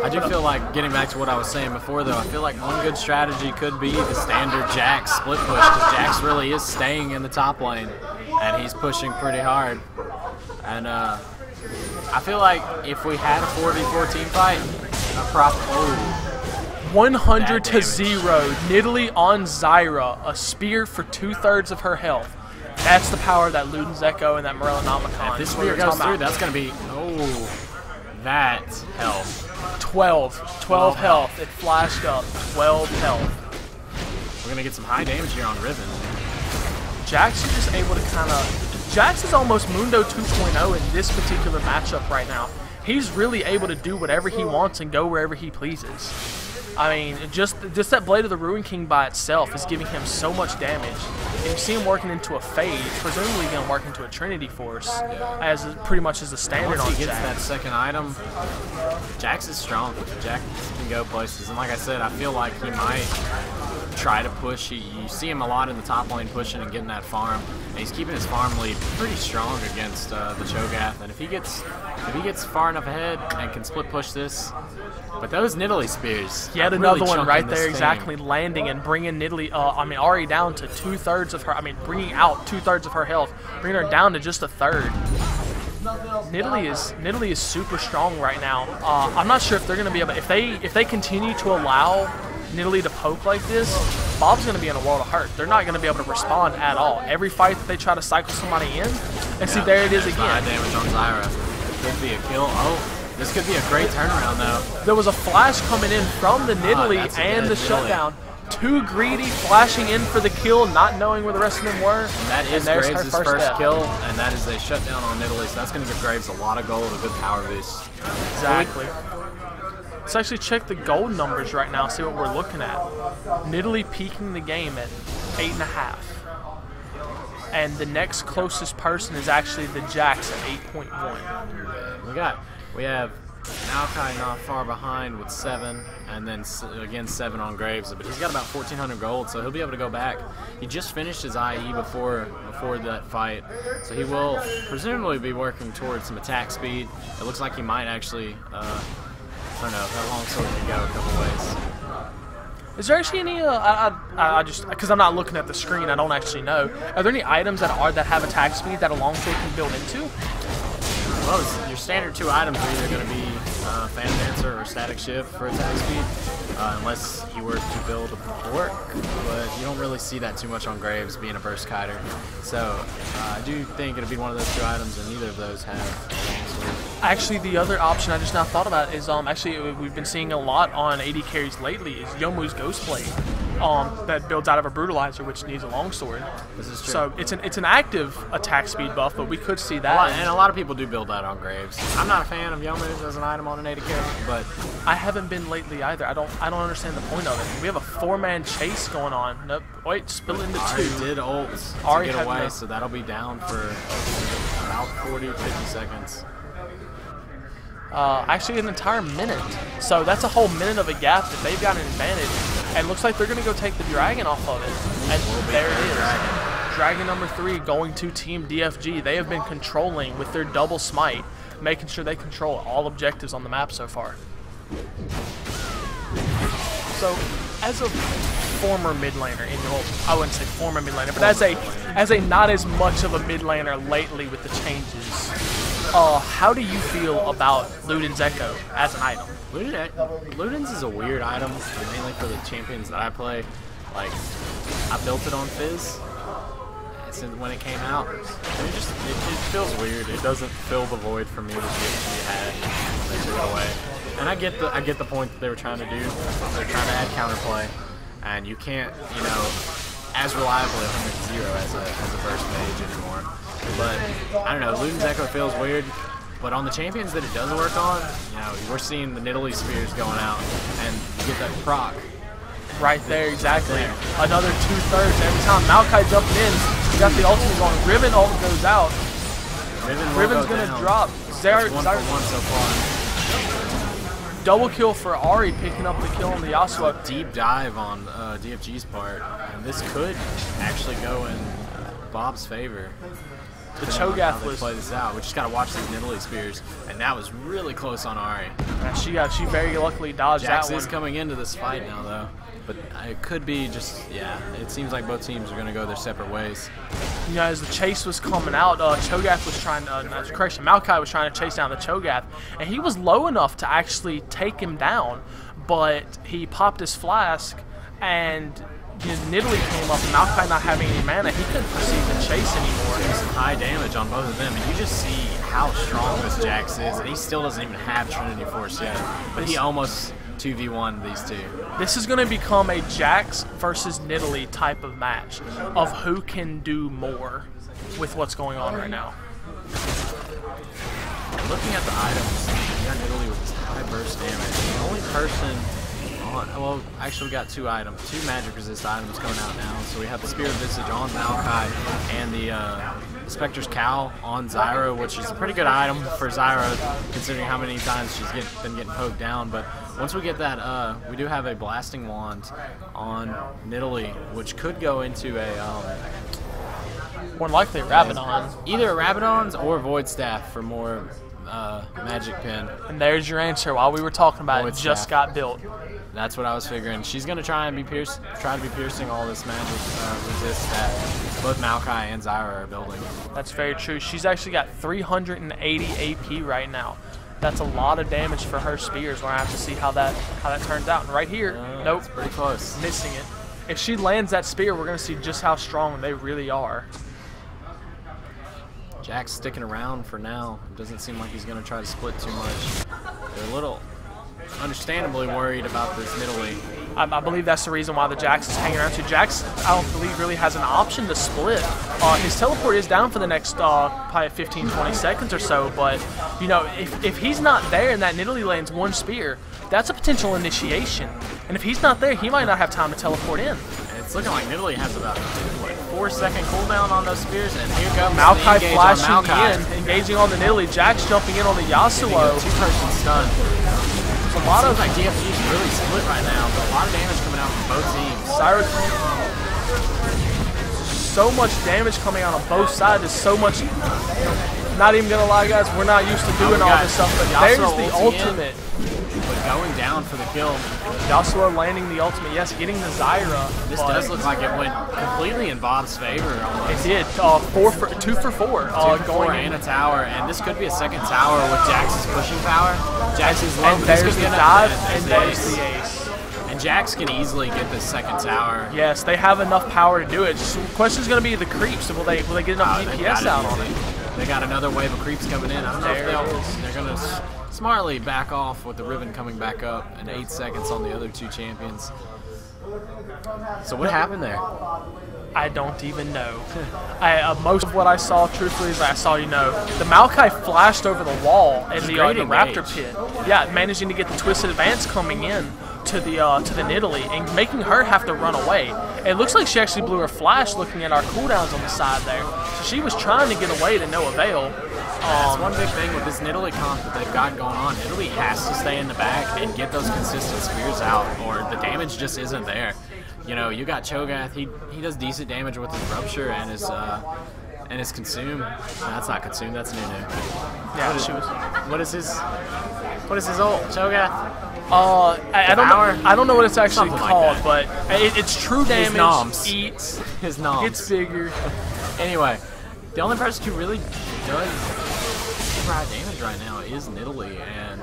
I do feel like, getting back to what I was saying before though, I feel like one good strategy could be the standard Jax split push, because Jax really is staying in the top lane, and he's pushing pretty hard. And I feel like if we had a 4v4 team fight, 100-0, Nidalee on Zyra, a spear for 2/3 of her health. That's the power of that Luden's Echo and that Morellonomicon. If this spear goes through, that's going to be, that health. 12 health. It flashed up. 12 health. We're going to get some high damage here on Riven. Jax is just able to kind of... Jax is almost Mundo 2.0 in this particular matchup right now. He's really able to do whatever he wants and go wherever he pleases. I mean, just that Blade of the Ruin King by itself is giving him so much damage. And you see him working into a Fade, presumably going to work into a Trinity Force, as pretty much as the standard on Once he gets Jax. that second item, Jax is strong. Jax can go places. And like I said, I feel like he might try to push. You see him a lot in the top lane pushing and getting that farm, and he's keeping his farm lead pretty strong against the Cho'Gath. And if he gets far enough ahead and can split push this, but those Nidalee spears, he had really another one right this there, thing. exactly landing and bringing Nidalee. Ahri down to 2/3 of her. Bringing out 2/3 of her health, bringing her down to just a third. Nidalee is super strong right now. I'm not sure if they're going to be able. If they continue to allow Nidalee to poke like this, BoB's going to be in a world of hurt. They're not going to be able to respond at all. Every fight that they try to cycle somebody in, and see, there it is again. 5 damage on Zyra. Could be a kill. Oh, this could be a great turnaround though. There was a flash coming in from the Nidalee and the shutdown. Too greedy, flashing in for the kill, not knowing where the rest of them were. And that is there's Graves' her first death. kill, and that is a shutdown on Nidalee. So that's going to give Graves a lot of gold, a good power boost. Exactly. Let's actually check the gold numbers right now, see what we're looking at. Nidalee peaking the game at 8.5. And the next closest person is actually the Jax at 8.1. We have Maokai not far behind with 7, and then again 7 on Graves, but he's got about 1,400 gold, so he'll be able to go back. He just finished his IE before that fight, so he will presumably be working towards some attack speed. It looks like he might actually, I don't know, that long sword can go a couple ways. Is there actually any, I just, because I'm not looking at the screen, I don't actually know. Are there any items that have attack speed that a longsword can build into? Well, your standard 2 items are either going to be Phantom Dancer or Static Shift for attack speed, unless you were to build a Pork, but you don't really see that too much on Graves being a burst kiter. So I do think it'll be one of those 2 items, and neither of those have longsword. Actually, the other option I just now thought about is actually we've been seeing a lot on AD carries lately is Youmuu's Ghostblade. That builds out of a Brutalizer, which needs a longsword. This is true. So it's an active attack speed buff, but we could see that. And a lot of people do build that on Graves. I'm not a fan of Youmuu's as an item on an AD carry, but I haven't been lately either. I don't understand the point of it. We have a 4-man chase going on. Nope. Wait, spill into 2. Ahri did ult to get away, so that'll be down for about 40-50 seconds. Actually an entire minute. So that's a whole minute of a gap that they've got an advantage. And it looks like they're going to go take the dragon off of it. And there it is. Dragon number 3 going to Team DFG. They have been controlling with their double smite, making sure they control all objectives on the map so far. So as a former mid laner, I wouldn't say former mid laner, but as a not as much of a mid laner lately with the changes, how do you feel about Luden's Echo as an item? Luden's is a weird item, mainly for the champions that I play. Like, I built it on Fizz since when it came out. And it feels weird. It doesn't fill the void for me that DFG had when they took it away. And I get the point that they were trying to do. They're trying to add counterplay, and you can't, as reliably 100-0 as a burst mage anymore. But I don't know, Luden's Echo feels weird. But on the champions that it does work on, we're seeing the Nidalee spears going out, and you get that proc. Right there, exactly. Another 2/3 every time. Maokai jumping in, you got the ultimate going. Riven ult goes out. Riven's gonna drop. Zyra 1 for 1 so far. Double kill for Ahri, picking up the kill on the Yasuo. Deep dive on DFG's part, and this could actually go in BoB's favor. The Cho'Gath was play this out. We just gotta watch these Nidalee spears, and that was really close on Ahri. She very luckily dodged Jax that one. is coming into this fight now though, but it could be just it seems like both teams are gonna go their separate ways. As the chase was coming out, Cho'Gath was trying to Maokai was trying to chase down the Cho'Gath, and he was low enough to actually take him down, but he popped his flask and Nidalee came up, and Maokai not having any mana, he couldn't proceed the chase anymore. There's some high damage on both of them, and you just see how strong this Jax is, and he still doesn't even have Trinity Force yet, but he almost 2v1 these 2. This is going to become a Jax versus Nidalee type of match of who can do more with what's going on right now. Looking at the items, you got Nidalee with this high burst damage. The only person well, actually we got 2 items, 2 magic resist items coming out now. So we have the Spear of Visage on Maokai and the Spectre's Cowl on Zyra, which is a pretty good item for Zyra, considering how many times she's been getting poked down. But once we get that, we do have a Blasting Wand on Nidalee, which could go into a More likely Rabadon. either a Rabadon's or Void Staff for more magic pin. And there's your answer. While we were talking about Void it, just Staff. got built. That's what I was figuring. She's gonna try to be piercing all this magic resist that both Maokai and Zyra are building. That's very true. She's actually got 380 AP right now. That's a lot of damage for her spears. We're gonna have to see how that turns out. And right here, nope, It's pretty close. missing it. If she lands that spear, we're gonna see just how strong they really are. Jack's sticking around for now. It doesn't seem like he's gonna try to split too much. They're a little understandably worried about this Nidalee. I believe that's the reason why the Jax is hanging around too. Jax, I don't believe, really has an option to split. His teleport is down for the next probably 15, 20 seconds or so, but, you know, if he's not there and that Nidalee lands one spear, that's a potential initiation. And if he's not there, he might not have time to teleport in. And it's looking like Nidalee has about, what, 4-second cooldown on those spears, and here comes Maokai the engage on flashing Maokai. in, engaging on the Nidalee. Jax jumping in on the Yasuo. Two-person stun. A lot of Seems like DFG is really split right now, but a lot of damage coming out from both teams. Cyrus, so much damage coming out on both sides. There's so much. Not even gonna lie, guys, we're not used to doing all this stuff, but there's the ultimate. But going down for the kill. Yasuo landing the ultimate. Yes, getting the Zyra. This but does look like it went completely in Bob's favor. It Almost. did. 2 for 4. 2 for 4 going and a tower, and this could be a second tower with Jax's pushing power. Jax is low, and but this there's could the be dive, enough. and there's the ace. And Jax can easily get this second tower. Yes, they have enough power to do it. Just, the question's going to be the creeps. Will they get enough They've DPS got out on it? They got another wave of creeps coming in. I don't know There if they're going to smartly back off with the Riven coming back up and 8 seconds on the other two champions. So what happened there? I don't even know. Most of what I saw, truthfully, is I saw, you know, the Maokai flashed over the wall in the Raptor pit. Yeah, managing to get the Twisted Advance coming in to the Nidalee and making her have to run away. It looks like she actually blew her flash looking at our cooldowns on the side there. So she was trying to get away to no avail. That's one big thing with this Nidalee comp that they've got going on. Nidalee has to stay in the back and get those consistent spears out, or the damage just isn't there. You know, you got Cho'Gath. He does decent damage with his Rupture and his Consume. No, that's not Consume. That's Nunu. Yeah, What is his ult? Cho'Gath. I don't know what it's actually Something like called, that. but it's true damage. noms. Eats, His noms. gets bigger. Anyway, the only person who really does super high damage right now is Nidalee, and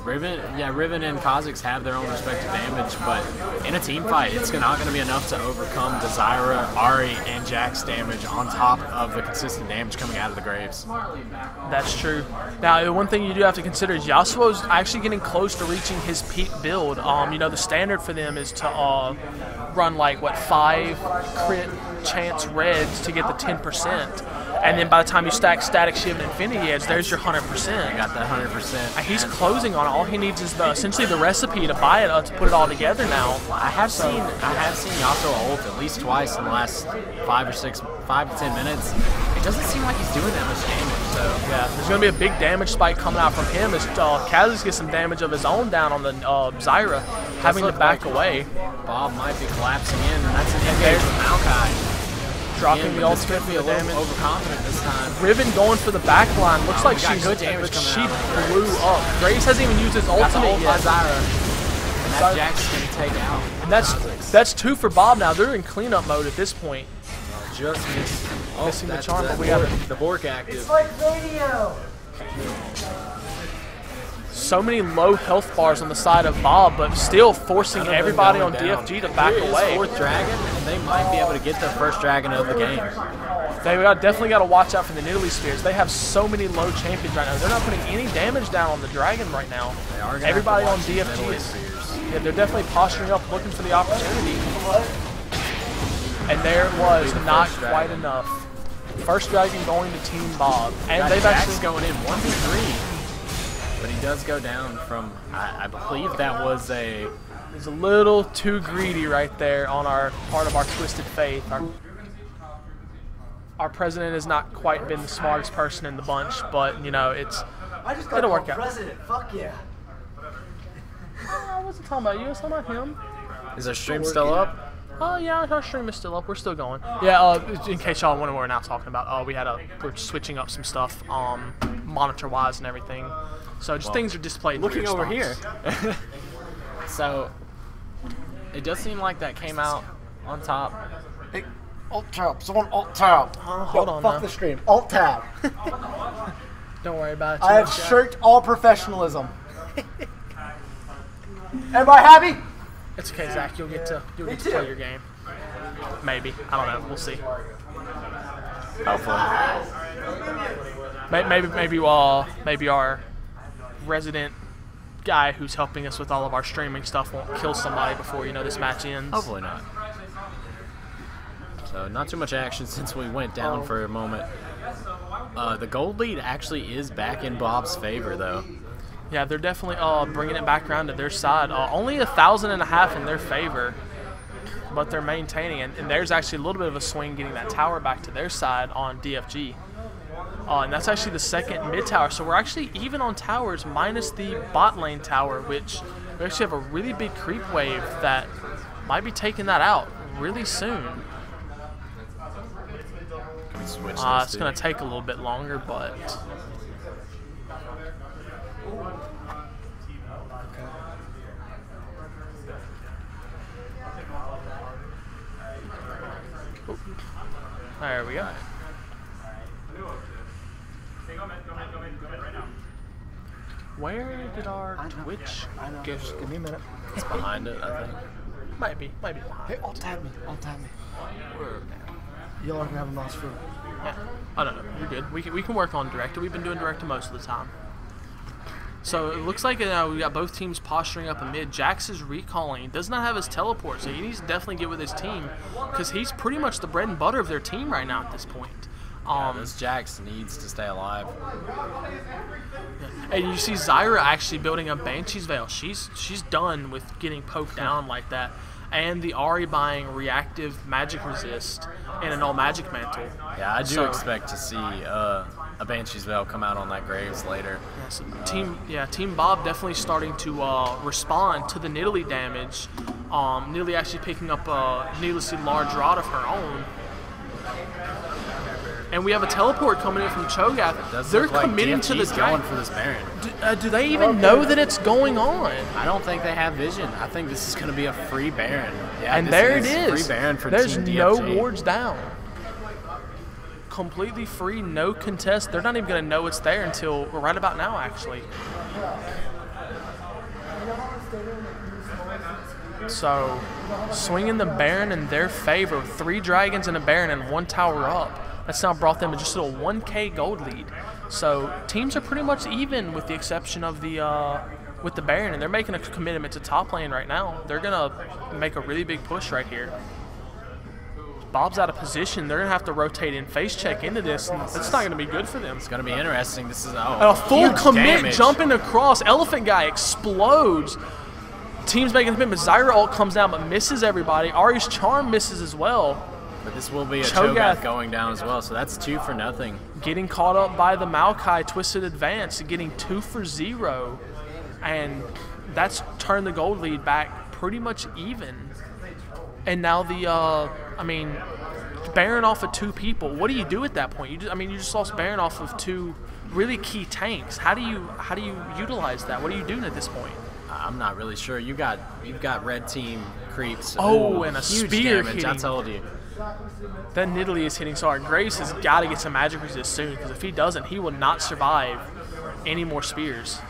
Riven and Kha'Zix have their own respective damage, but in a team fight, it's not going to be enough to overcome the Zyra, Ahri, and Jax damage on top of the consistent damage coming out of the Graves. That's true. Now, the one thing you do have to consider is Yasuo's actually getting close to reaching his peak build. You know, the standard for them is to run like, what, 5 crit chance reds to get the 10%. And then by the time you stack Static Shiv and Infinity Edge, there's your 100%. I got that 100%. And he's closing on it. All he needs is essentially the recipe to buy it, to put it all together now. I have seen Yasuo ult at least twice in the last 5 to 10 minutes. It doesn't seem like he's doing that much damage, so Yeah, there's going to be a big damage spike coming out from him as Kha'Zix gets some damage of his own down on the Zyra, having to back away. Bob might be collapsing in, and that's an engage with Maokai. Dropping the ultimate could for be the a little damage. overconfident this time. Riven going for the back line. Looks like we got she's good damage but coming she out. blew up. Graves hasn't even used his Got the ultimate ult by yet. Zyra. And that Jack's going to take out. And that's 2 for Bob now. They're in cleanup mode at this point. Just missed. Missing the that's charm, but we Bork- got the Bork active. It's like radio. So many low health bars on the side of Bob, but still forcing everybody on DFG to back Here is away. 4th dragon, and they might be able to get their first dragon of the game. They definitely got to watch out for the Nidalee Spears. They have so many low champions right now. They're not putting any damage down on the dragon right now. They are gonna Everybody on have to watch DFG Nidalee is. Spears. Yeah, they're definitely posturing up, looking for the opportunity. And there it was, not quite enough. First dragon going to Team Bob. And Got they've Jax actually going in 1v3. But he does go down from, I believe that was a... It's a little too greedy right there on our part of our Twisted Faith. our president has not quite been the smartest person in the bunch, but, you know, it'll work out. President. Fuck yeah. I wasn't talking about you. I was talking about him. Is our stream still up? Oh, yeah, our stream is still up. We're still going. Yeah, in case y'all wonder what we're now talking about, we're switching up some stuff, monitor-wise and everything. So just things are displayed. Looking over here. So, it does seem like that came out on top. Hey, alt tab. Someone alt tab. Hold on Fuck now. the stream. Alt tab. Don't worry about it. I have shirked all professionalism. Everybody happy? It's okay, Zach. You'll get to play your game. Maybe. I don't know. We'll see. Hopefully. Maybe our resident guy who's helping us with all of our streaming stuff won't kill somebody before, you know, this match ends. Hopefully not. So not too much action since we went down for a moment. The gold lead actually is back in Bob's favor, though. Yeah, they're definitely bringing it back around to their side. Only 1,500 in their favor, but they're maintaining it. And there's actually a little bit of a swing getting that tower back to their side on DFG. And that's actually the second mid tower. So we're actually even on towers minus the bot lane tower, which we actually have a really big creep wave that might be taking that out really soon. It's going to take a little bit longer, but... There we go. Where did our Twitch go? Just give me a minute. It's behind it, I think. Might be behind. Hey, alt tab me. Alt tab me. Y'all are gonna have a mouse for. Yeah. I don't know. You're good. We can work on Director. We've been doing Director most of the time. So it looks like we got both teams posturing up a mid. Jax is recalling. He does not have his teleport, so he needs to definitely get with his team because he's pretty much the bread and butter of their team right now at this point. This Jax needs to stay alive. And you see Zyra actually building a Banshee's Veil. She's done with getting poked down like that. And the Ahri buying reactive magic resist and an all magic mantle. Yeah, I do expect to see a Banshee's Veil come out on that Graves later. Yeah, so Team Bob definitely starting to respond to the Nidalee damage. Nidalee actually picking up a needlessly large rod of her own. And we have a teleport coming in from Cho'Gath. They're committing to the going for this Baron. Do they even know that it's going on? I don't think they have vision. I think this is going to be a free Baron. Yeah, and there it is. Free Baron for There's Team no DFG. wards down. Completely free, no contest. They're not even going to know it's there until right about now, actually. So, swinging the Baron in their favor. 3 dragons and a Baron and 1 tower up. That's now brought them just a 1K gold lead. So teams are pretty much even with the exception of the with the Baron, and they're making a commitment to top lane right now. They're gonna make a really big push right here. Bob's out of position. They're gonna have to rotate in face check into this, and it's not gonna be good for them. It's gonna be interesting. This is a full commit damage. Jumping across. Elephant guy explodes. Team's making a commitment. Zyra ult comes down but misses everybody. Ahri's charm misses as well. But this will be a Cho'Gath going down as well, so that's 2 for nothing. Getting caught up by the Maokai Twisted Advance, getting 2 for 0. And that's turned the gold lead back pretty much even. And now the, Baron off of 2 people. What do you do at that point? You just lost Baron off of 2 really key tanks. How do you utilize that? What are you doing at this point? I'm not really sure. You've got red team creeps. Oh, and a huge spear damage, hitting. I told you. That Nidalee is hitting so hard. Graves has got to get some magic resist soon, because if he doesn't, he will not survive any more spears.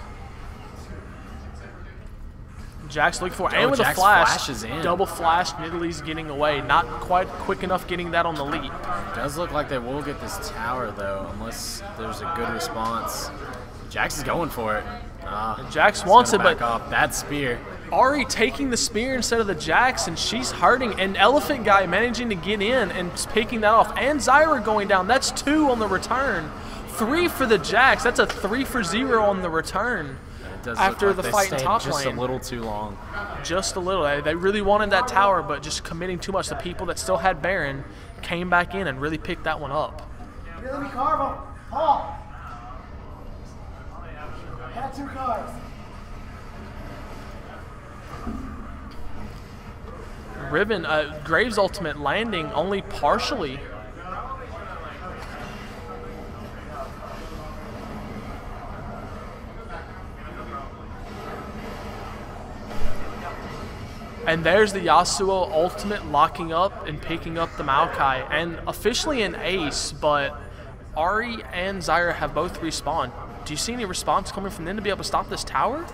Jack's looking for it, and with a flash, flashes in. Double flash, Nidalee's getting away. Not quite quick enough getting that on the leap. It does look like they will get this tower, though, unless there's a good response. Jax is going for it. Jax wants it, but that spear. Ahri taking the spear instead of the Jax, and she's hurting. And Elephant guy managing to get in and picking that off. And Zyra going down. That's 2 on the return. 3 for the Jax. That's a 3 for 0 on the return. After the fight in top lane. Just a little too long. Just a little. They really wanted that tower, but just committing too much. The people that still had Baron came back in and really picked that one up. Let me carve him. Paul. Had 2 cars. Riven, Graves' ultimate landing only partially. And there's the Yasuo ultimate locking up and picking up the Maokai. And officially an ace, but Ari and Zyra have both respawned. Do you see any response coming from them to be able to stop this tower?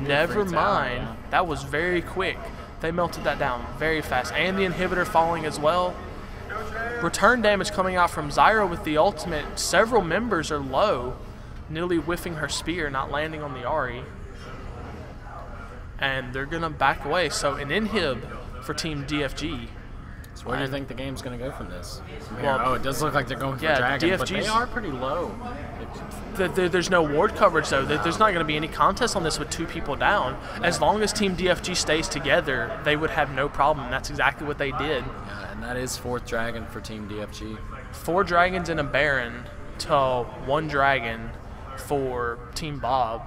Never mind. Yeah. That was very quick. They melted that down very fast. And the inhibitor falling as well. Return damage coming out from Zyra with the ultimate. Several members are low. Nearly whiffing her spear, not landing on the Ari. And they're going to back away. So an inhib for Team DFG. So where do you think the game's going to go from this? Well, it does look like they're going for yeah, Dragon, but DFG's they are pretty low. There's no ward coverage, though. There's not going to be any contest on this with 2 people down. As long as Team DFG stays together, they would have no problem. That's exactly what they did. Yeah, and that is 4th Dragon for Team DFG. 4 dragons and a Baron to 1 dragon for Team BoB.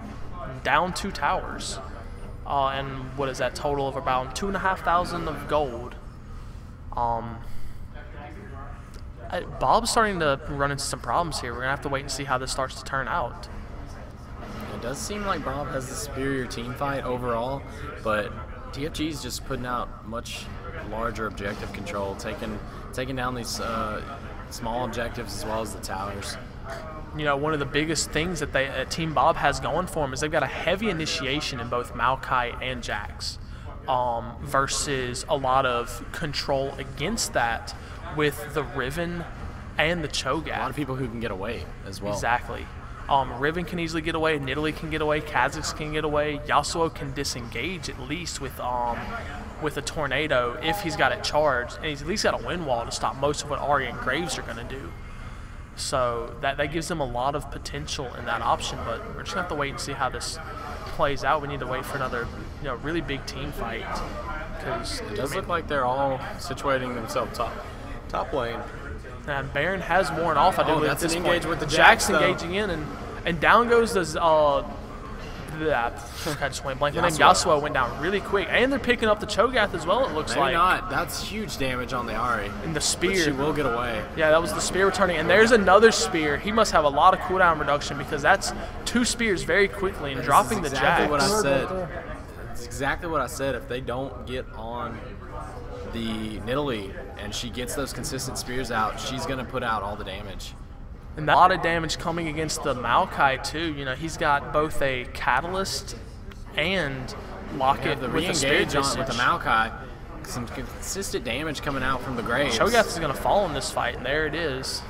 Down 2 towers. And what is that total of about 2,500 of gold? BoB's starting to run into some problems here. We're going to have to wait and see how this starts to turn out. It does seem like BoB has the superior team fight overall, but DFG's just putting out much larger objective control, taking down these small objectives as well as the towers. You know, one of the biggest things that Team BoB has going for them is they've got a heavy initiation in both Maokai and Jax, versus a lot of control against that with the Riven and the Cho'Gath. A lot of people who can get away as well. Exactly. Riven can easily get away, Nidalee can get away, Kha'Zix can get away, Yasuo can disengage at least with a tornado if he's got it charged, and he's at least got a wind wall to stop most of what Ari and Graves are going to do. So that gives them a lot of potential in that option, but we're just going to have to wait and see how this plays out. We need to wait for another really big team fight. Because it does look like they're all situating themselves top lane. And Baron has worn off, I do believe, that's at this an point. engage with the Jax Jax, engaging in, and down goes the I just went blank. And then Yasuo went down really quick, and they're picking up the Cho'Gath as well. It looks Maybe like. not. That's huge damage on the Ari. And the spear. But she will get away. Yeah, that was the spear returning, and there's another spear. He must have a lot of cooldown reduction because that's 2 spears very quickly and dropping the Jax. What I said. It's exactly what I said. If they don't get on the Nidalee and she gets those consistent spears out, she's gonna put out all the damage. And a lot of damage coming against the Maokai too. You know, he's got both a catalyst and locket the with the spear re-engage on with the distance. Maokai. Some consistent damage coming out from the Graves. Cho'Gath is going to fall in this fight, and there it is.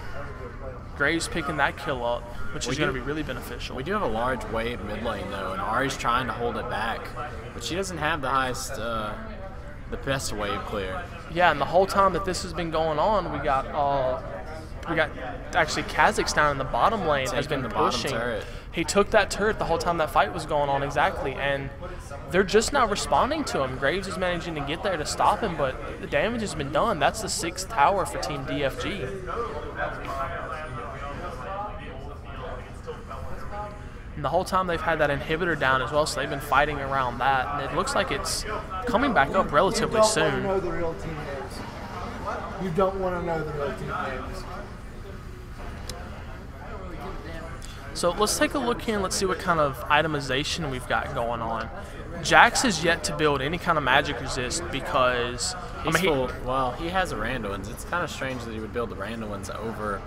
Graves picking that kill up, which is going to be really beneficial. We do have a large wave mid lane though, and Ari's trying to hold it back, but she doesn't have the highest, the best wave clear. Yeah, and the whole time that this has been going on, we got actually Kha'Zix down in the bottom lane has been pushing. Turret. He took that turret the whole time that fight was going on, exactly, and they're just not responding to him. Graves is managing to get there to stop him, but the damage has been done. That's the 6th tower for Team DFG. And the whole time they've had that inhibitor down as well, so they've been fighting around that, and it looks like it's coming back up relatively soon. You don't want to know the real team names. You don't want to know the real team names. So let's take a look here and let's see what kind of itemization we've got going on. Jax has yet to build any kind of magic resist because he has a Randuin's. It's kind of strange that he would build the Randuin's over.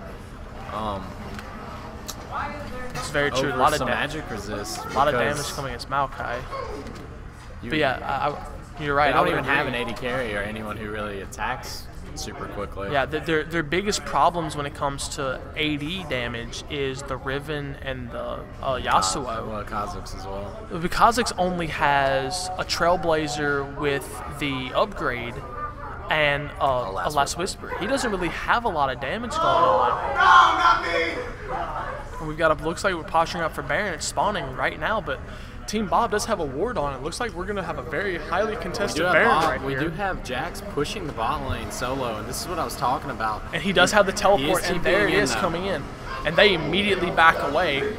It's very true. A lot of magic resist. A lot of damage coming against Maokai. But yeah, you're right. They don't even agree. have an AD carry or anyone who really attacks super quickly. Yeah, their biggest problems when it comes to AD damage is the Riven and the Yasuo. Well, Kha'Zix as well. Kha'Zix only has a Trailblazer with the upgrade and a Last Whisper. He doesn't really have a lot of damage going on. No, not me! And we've got looks like we're posturing up for Baron. It's spawning right now, but Team Bob does have a ward on it. Looks like we're going to have a very highly contested Baron right here. We do have Jax pushing the bot lane solo, and this is what I was talking about. And he does have the teleport, and there he is coming in. And they immediately back away.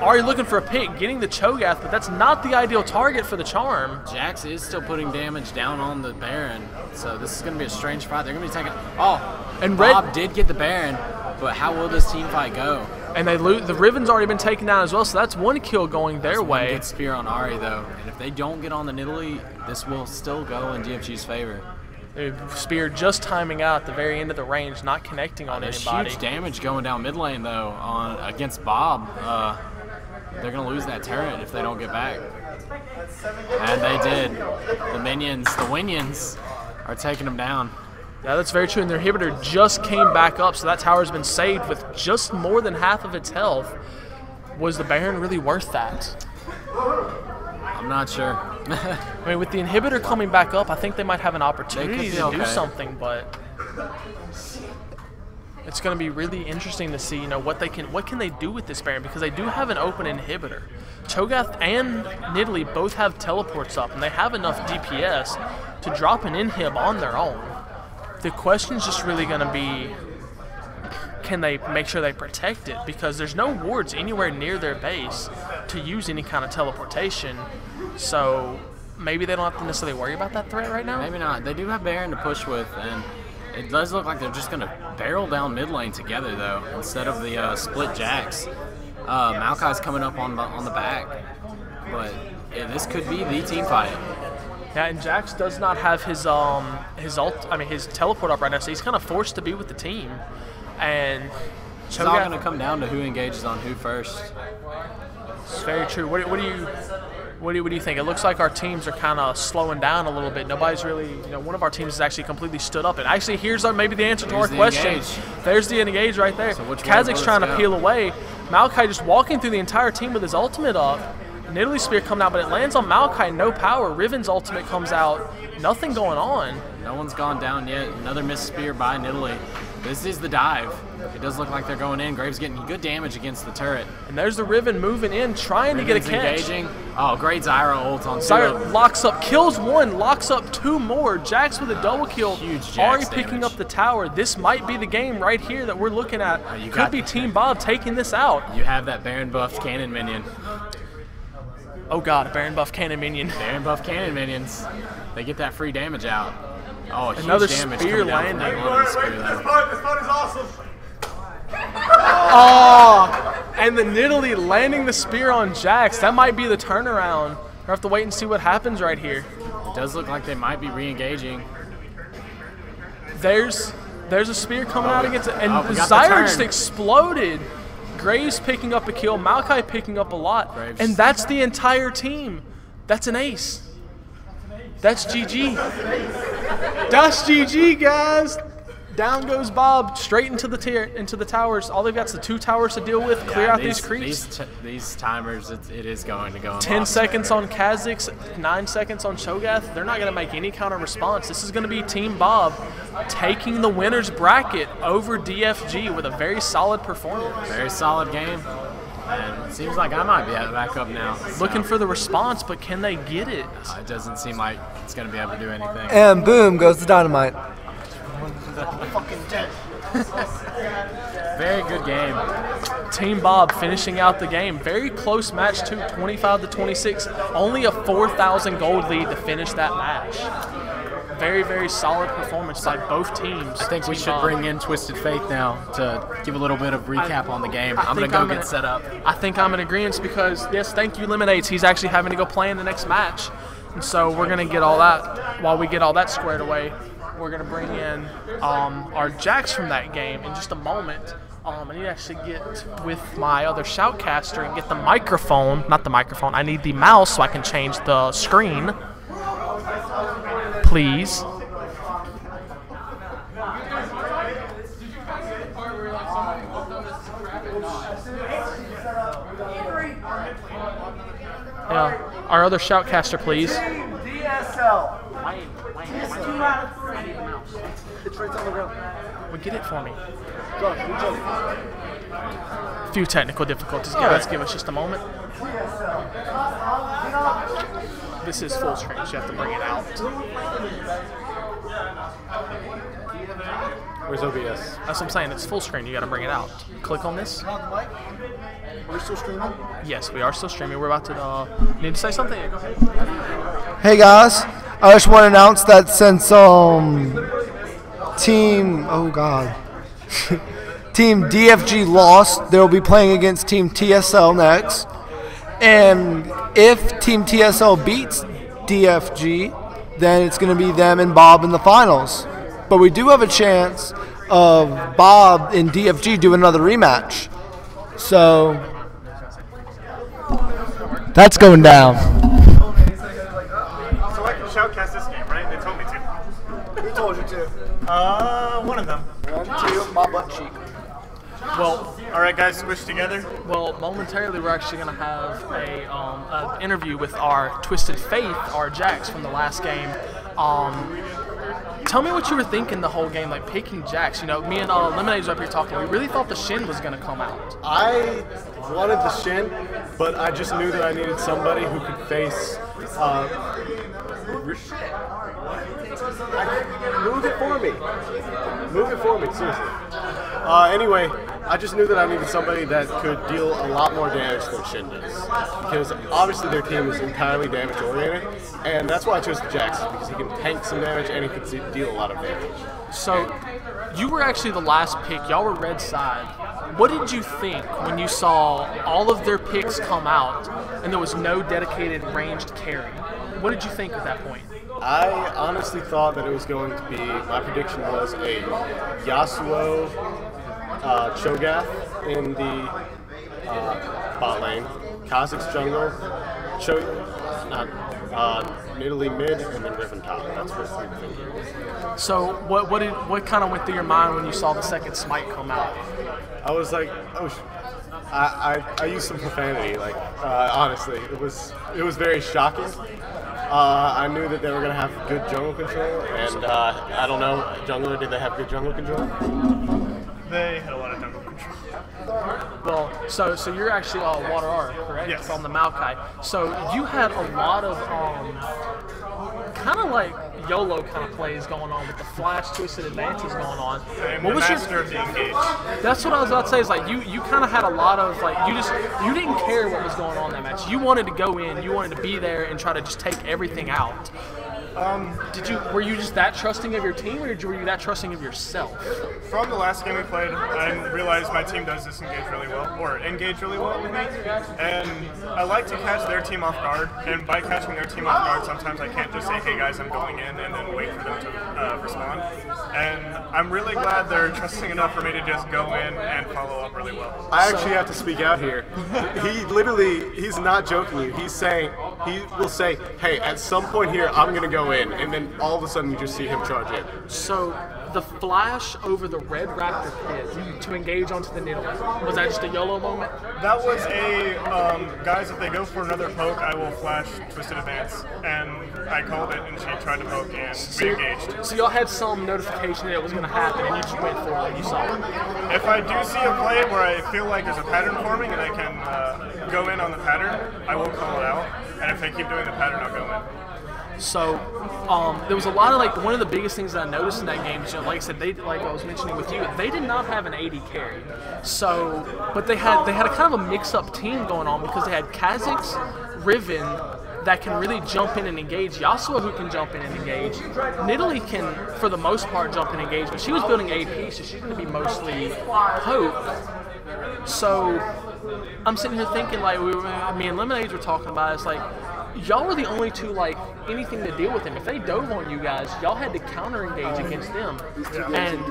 Already looking for a pick, getting the Cho'Gath, but that's not the ideal target for the Charm. Jax is still putting damage down on the Baron, so this is going to be a strange fight. They're going to be taking... Oh, and Bob did get the Baron, but how will this team fight go? And they lose. The Riven's already been taken down as well, so that's one kill going their way. One good spear on Ahri, though, and if they don't get on the Nidalee, this will still go in DFG's favor. The spear just timing out at the very end of the range, not connecting on anybody. Huge damage going down mid lane, though, against Bob. They're going to lose that turret if they don't get back. And they did. The Winions are taking them down. Yeah, that's very true, and their inhibitor just came back up, so that tower's been saved with just more than half of its health. Was the Baron really worth that? I'm not sure. I mean, with the inhibitor coming back up, I think they might have an opportunity to do something, but it's going to be really interesting to see, you know, what can they do with this Baron, because they do have an open inhibitor. Cho'Gath and Nidalee both have teleports up, and they have enough DPS to drop an inhib on their own. The question's just really going to be, can they make sure they protect it? Because there's no wards anywhere near their base to use any kind of teleportation. So maybe they don't have to necessarily worry about that threat right now? Maybe not. They do have Baron to push with, and it does look like they're just going to barrel down mid lane together, though, instead of the split Jax. Maokai's coming up on the back, but this could be the team fight. Yeah, and Jax does not have his teleport up right now, so he's kind of forced to be with the team. And it's all going to come down to who engages on who first. It's very true. What do you think? It looks like our teams are kind of slowing down a little bit. Nobody's really, you know, one of our teams has actually completely stood up. And actually, here's maybe the answer to our question. Engage. There's the engage right there. So Kha'Zix's trying to peel away. Maokai just walking through the entire team with his ultimate up. Nidalee Spear coming out, but it lands on Maokai, no power. Riven's ultimate comes out, nothing going on. No one's gone down yet. Another missed spear by Nidalee. This is the dive. It does look like they're going in. Graves getting good damage against the turret. And there's the Riven moving in, trying to get a catch. Engaging. Oh, great Zyra ult on Zyra locks up, kills one, locks up two more. Jax with a double kill. Huge Jax Ahri damage. picking up the tower. This might be the game right here that we're looking at. Could be Team Bob taking this out. You have that Baron buffed cannon minion. Oh god, a Baron buff cannon minion. Baron buff cannon minions. They get that free damage out. Oh, huge another damage spear landing. This fight is awesome. Oh, and the Nidalee landing the spear on Jax. That might be the turnaround. We'll have to wait and see what happens right here. It does look like they might be re-engaging. There's a spear coming out against it, and Zyra just exploded. Graves picking up a kill, Maokai picking up a lot, and that's the entire team. That's an ace. That's GG. That's GG, guys. Down goes Bob, straight into the towers. All they've got is the 2 towers to deal with. Clear out these creeps. These timers, it is going to go. 10 seconds on Kha'Zix, 9 seconds on Cho'Gath. They're not going to make any counter response. This is going to be Team Bob taking the winner's bracket over DFG with a very solid performance. Very solid game. And it seems like I might be back up now. Looking for the response, but can they get it? It doesn't seem like it's going to be able to do anything. And boom goes the dynamite. Very good game. Team Bob finishing out the game. Very close match too, 25-26. Only a 4,000 gold lead to finish that match. Very, very solid performance by both teams. I think we should bring in Twisted Faith now to give a little bit of recap on the game. I'm going to go get set up. I think I'm in agreement because, yes, thank you, Lemonades. He's actually having to go play in the next match. And so we're going to get all that, while we get all that squared away, we're going to bring in our Jax from that game in just a moment. I need to actually get with my other shoutcaster and get the microphone, not the microphone, I need the mouse so I can change the screen. Please. Yeah, our other shoutcaster, please. DSL. It's right on the ground. Well, get it for me. Go, A few technical difficulties, guys. Give us just a moment. This is full screen, so you have to bring it out. Where's OBS? That's what I'm saying. It's full screen. You got to bring it out. Click on this. Are we still streaming? Yes, we are still streaming. We're about to need to say something. Go ahead. Hey guys, I just want to announce that since Team DFG lost, they'll be playing against Team TSL next. And if Team TSL beats DFG, then it's going to be them and BoB in the finals. But we do have a chance of BoB and DFG doing another rematch. So that's going down. So I can shoutcast this game, right? They told me to. Who told you to? One of them. 1, 2, my butt cheek. Well, All right, guys, switch together. well, momentarily we're actually going to have an interview with our Twisted Faith, our Jax from the last game. Tell me what you were thinking the whole game, like picking Jax. You know, me and Lemonade's up here talking. We really thought the Shin was going to come out. I wanted the Shin, but I just knew that I needed somebody who could face. Move it for me. Move it for me, seriously. Anyway, I just knew that I needed somebody that could deal a lot more damage than Shin does. Because obviously their team is entirely damage oriented, and that's why I chose Jax, because he can tank some damage and he can deal a lot of damage. So, you were actually the last pick. Y'all were red side. What did you think when you saw all of their picks come out and there was no dedicated ranged carry? What did you think at that point? I honestly thought that it was going to be, my prediction was a Yasuo Cho'Gath in the bot lane, Kha'Zix jungle, Nidalee mid, and then Riven top. That's what we were thinking. So, what kind of went through your mind when you saw the second smite come out? I was like, I used some profanity. Like, honestly, it was very shocking. I knew that they were going to have good jungle control, and I don't know, jungler, did they have good jungle control? They had a lot of jungle control. Well, so you're actually Water R, correct? Yes. From the Maokai. So you had a lot of kind of like YOLO kind of plays going on with the flash twisted advances going on. I'm What the was master of the engage. That's what I was about to say. Is like you kind of had a lot of like you didn't care what was going on in that match. You wanted to go in, you wanted to be there and try to just take everything out. Were you just that trusting of your team, or were you that trusting of yourself? From the last game we played, I realized my team does disengage really well, or engage really well with me. And I like to catch their team off guard, and by catching their team off guard, sometimes I can't just say, hey guys, I'm going in, and then wait for them to respond. And I'm really glad they're trusting enough for me to just go in and follow up really well. I actually have to speak out here. He's not joking you. He will say, hey, at some point here, I'm going to go in, and then all of a sudden you just see him charge in. So the flash over the red raptor pit to engage onto the Nidalee, was that just a YOLO moment? That was a, guys, if they go for another poke, I will flash Twisted Advance. And I called it, and she tried to poke and re-engaged. So y'all had some notification that it was going to happen, and you just went for it when you saw it. If I do see a play where I feel like there's a pattern forming and I can go in on the pattern, I will call it out. And if they keep doing the pattern, I'll go in. So there was a lot of like one of the biggest things that I noticed in that game is, you know, like I said, they, like I was mentioning with you, they did not have an AD carry. So, but they had a kind of a mix-up team going on because they had Kha'Zix, Riven that can really jump in and engage, Yasuo who can jump in and engage. Nidalee can, for the most part, jump in and engage, but she was building AP, so she's going to be mostly poke. So I'm sitting here thinking, like, me and Lemonades were talking about it, it's like, y'all were the only two, like, anything to deal with them. If they dove on you guys, y'all had to counter-engage against them. And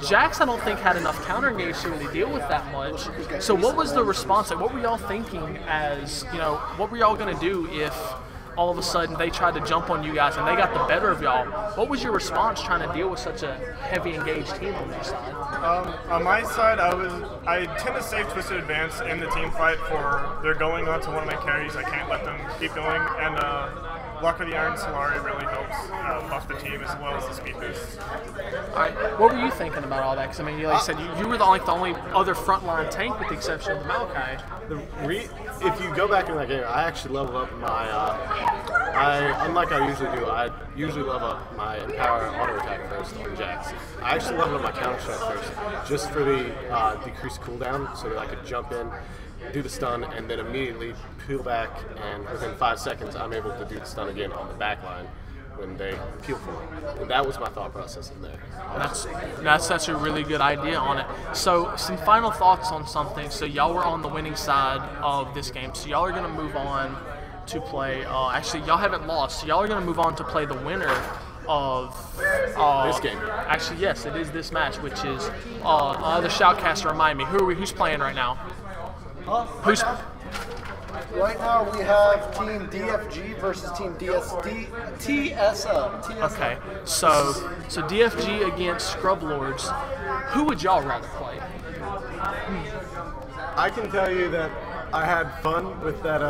Jax, I don't think, had enough counter-engage to really deal with that much. So what was the response? Like, what were y'all thinking as, you know, what were y'all going to do if all of a sudden they tried to jump on you guys and they got the better of y'all? What was your response trying to deal with such a heavy engaged team on your side? On my side, I tend to save Twisted Advance in the team fight for they're going onto one of my carries. I can't let them keep going. And luck of the Iron Solari really helps buff the team as well as the speed boost. All right, what were you thinking about all that? Because I mean, like I said, you were the only other frontline tank with the exception of the Malachi. If you go back in that game, I actually leveled up my. Unlike I usually do, I usually level up my Empower auto attack first on Jax. I actually leveled up my counter strike first, just for the decreased cooldown, so that I could jump in, do the stun, and then immediately peel back, and within 5 seconds, I'm able to do the stun again on the back line when they peel for me. And that was my thought process in there. That's a really good idea on it. So some final thoughts on something. So y'all were on the winning side of this game. So y'all are going to move on to play. Actually, y'all haven't lost. So y'all are going to move on to play the winner of this game. Actually, yes, it is this match, which is the Shoutcaster. Remind me, who's playing right now? Who's Right now we have Team DFG versus Team TSL. Okay, so DFG against Scrub Lords. Who would y'all rather play? I can tell you that I had fun with that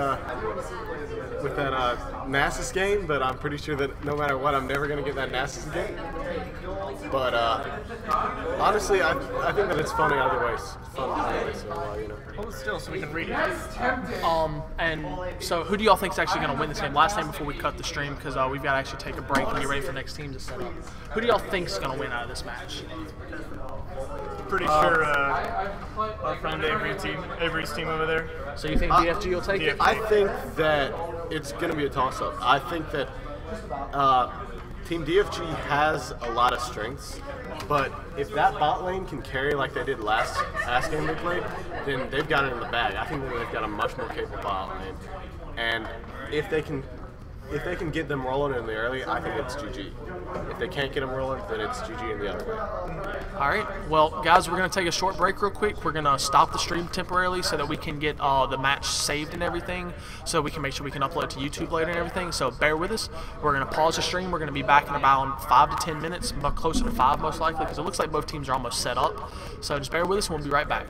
Nasus game, but I'm pretty sure that no matter what, I'm never gonna get that Nasus game. But honestly, I think that it's funny either way. It's fun either way, so you know. Hold it still so we can read it. And so who do y'all think is actually going to win this game? Last time before we cut the stream, because we've got to actually take a break and get ready for the next team to set up. Who do y'all think is going to win out of this match? Pretty sure our friend Avery's team over there. So you think DFG will take it? I think that it's going to be a toss-up. I think that Team DFG has a lot of strengths, but if that bot lane can carry like they did last game they played, then they've got it in the bag. I think that they've got a much more capable bot lane, and if they can get them rolling in the early, I think it's GG. If they can't get them rolling, then it's GG in the other way. All right. Well, guys, we're going to take a short break real quick. We're going to stop the stream temporarily so that we can get the match saved and everything, so we can make sure we can upload to YouTube later and everything. So bear with us. We're going to pause the stream. We're going to be back in about 5 to 10 minutes, but closer to 5 most likely, because it looks like both teams are almost set up. So just bear with us, and we'll be right back.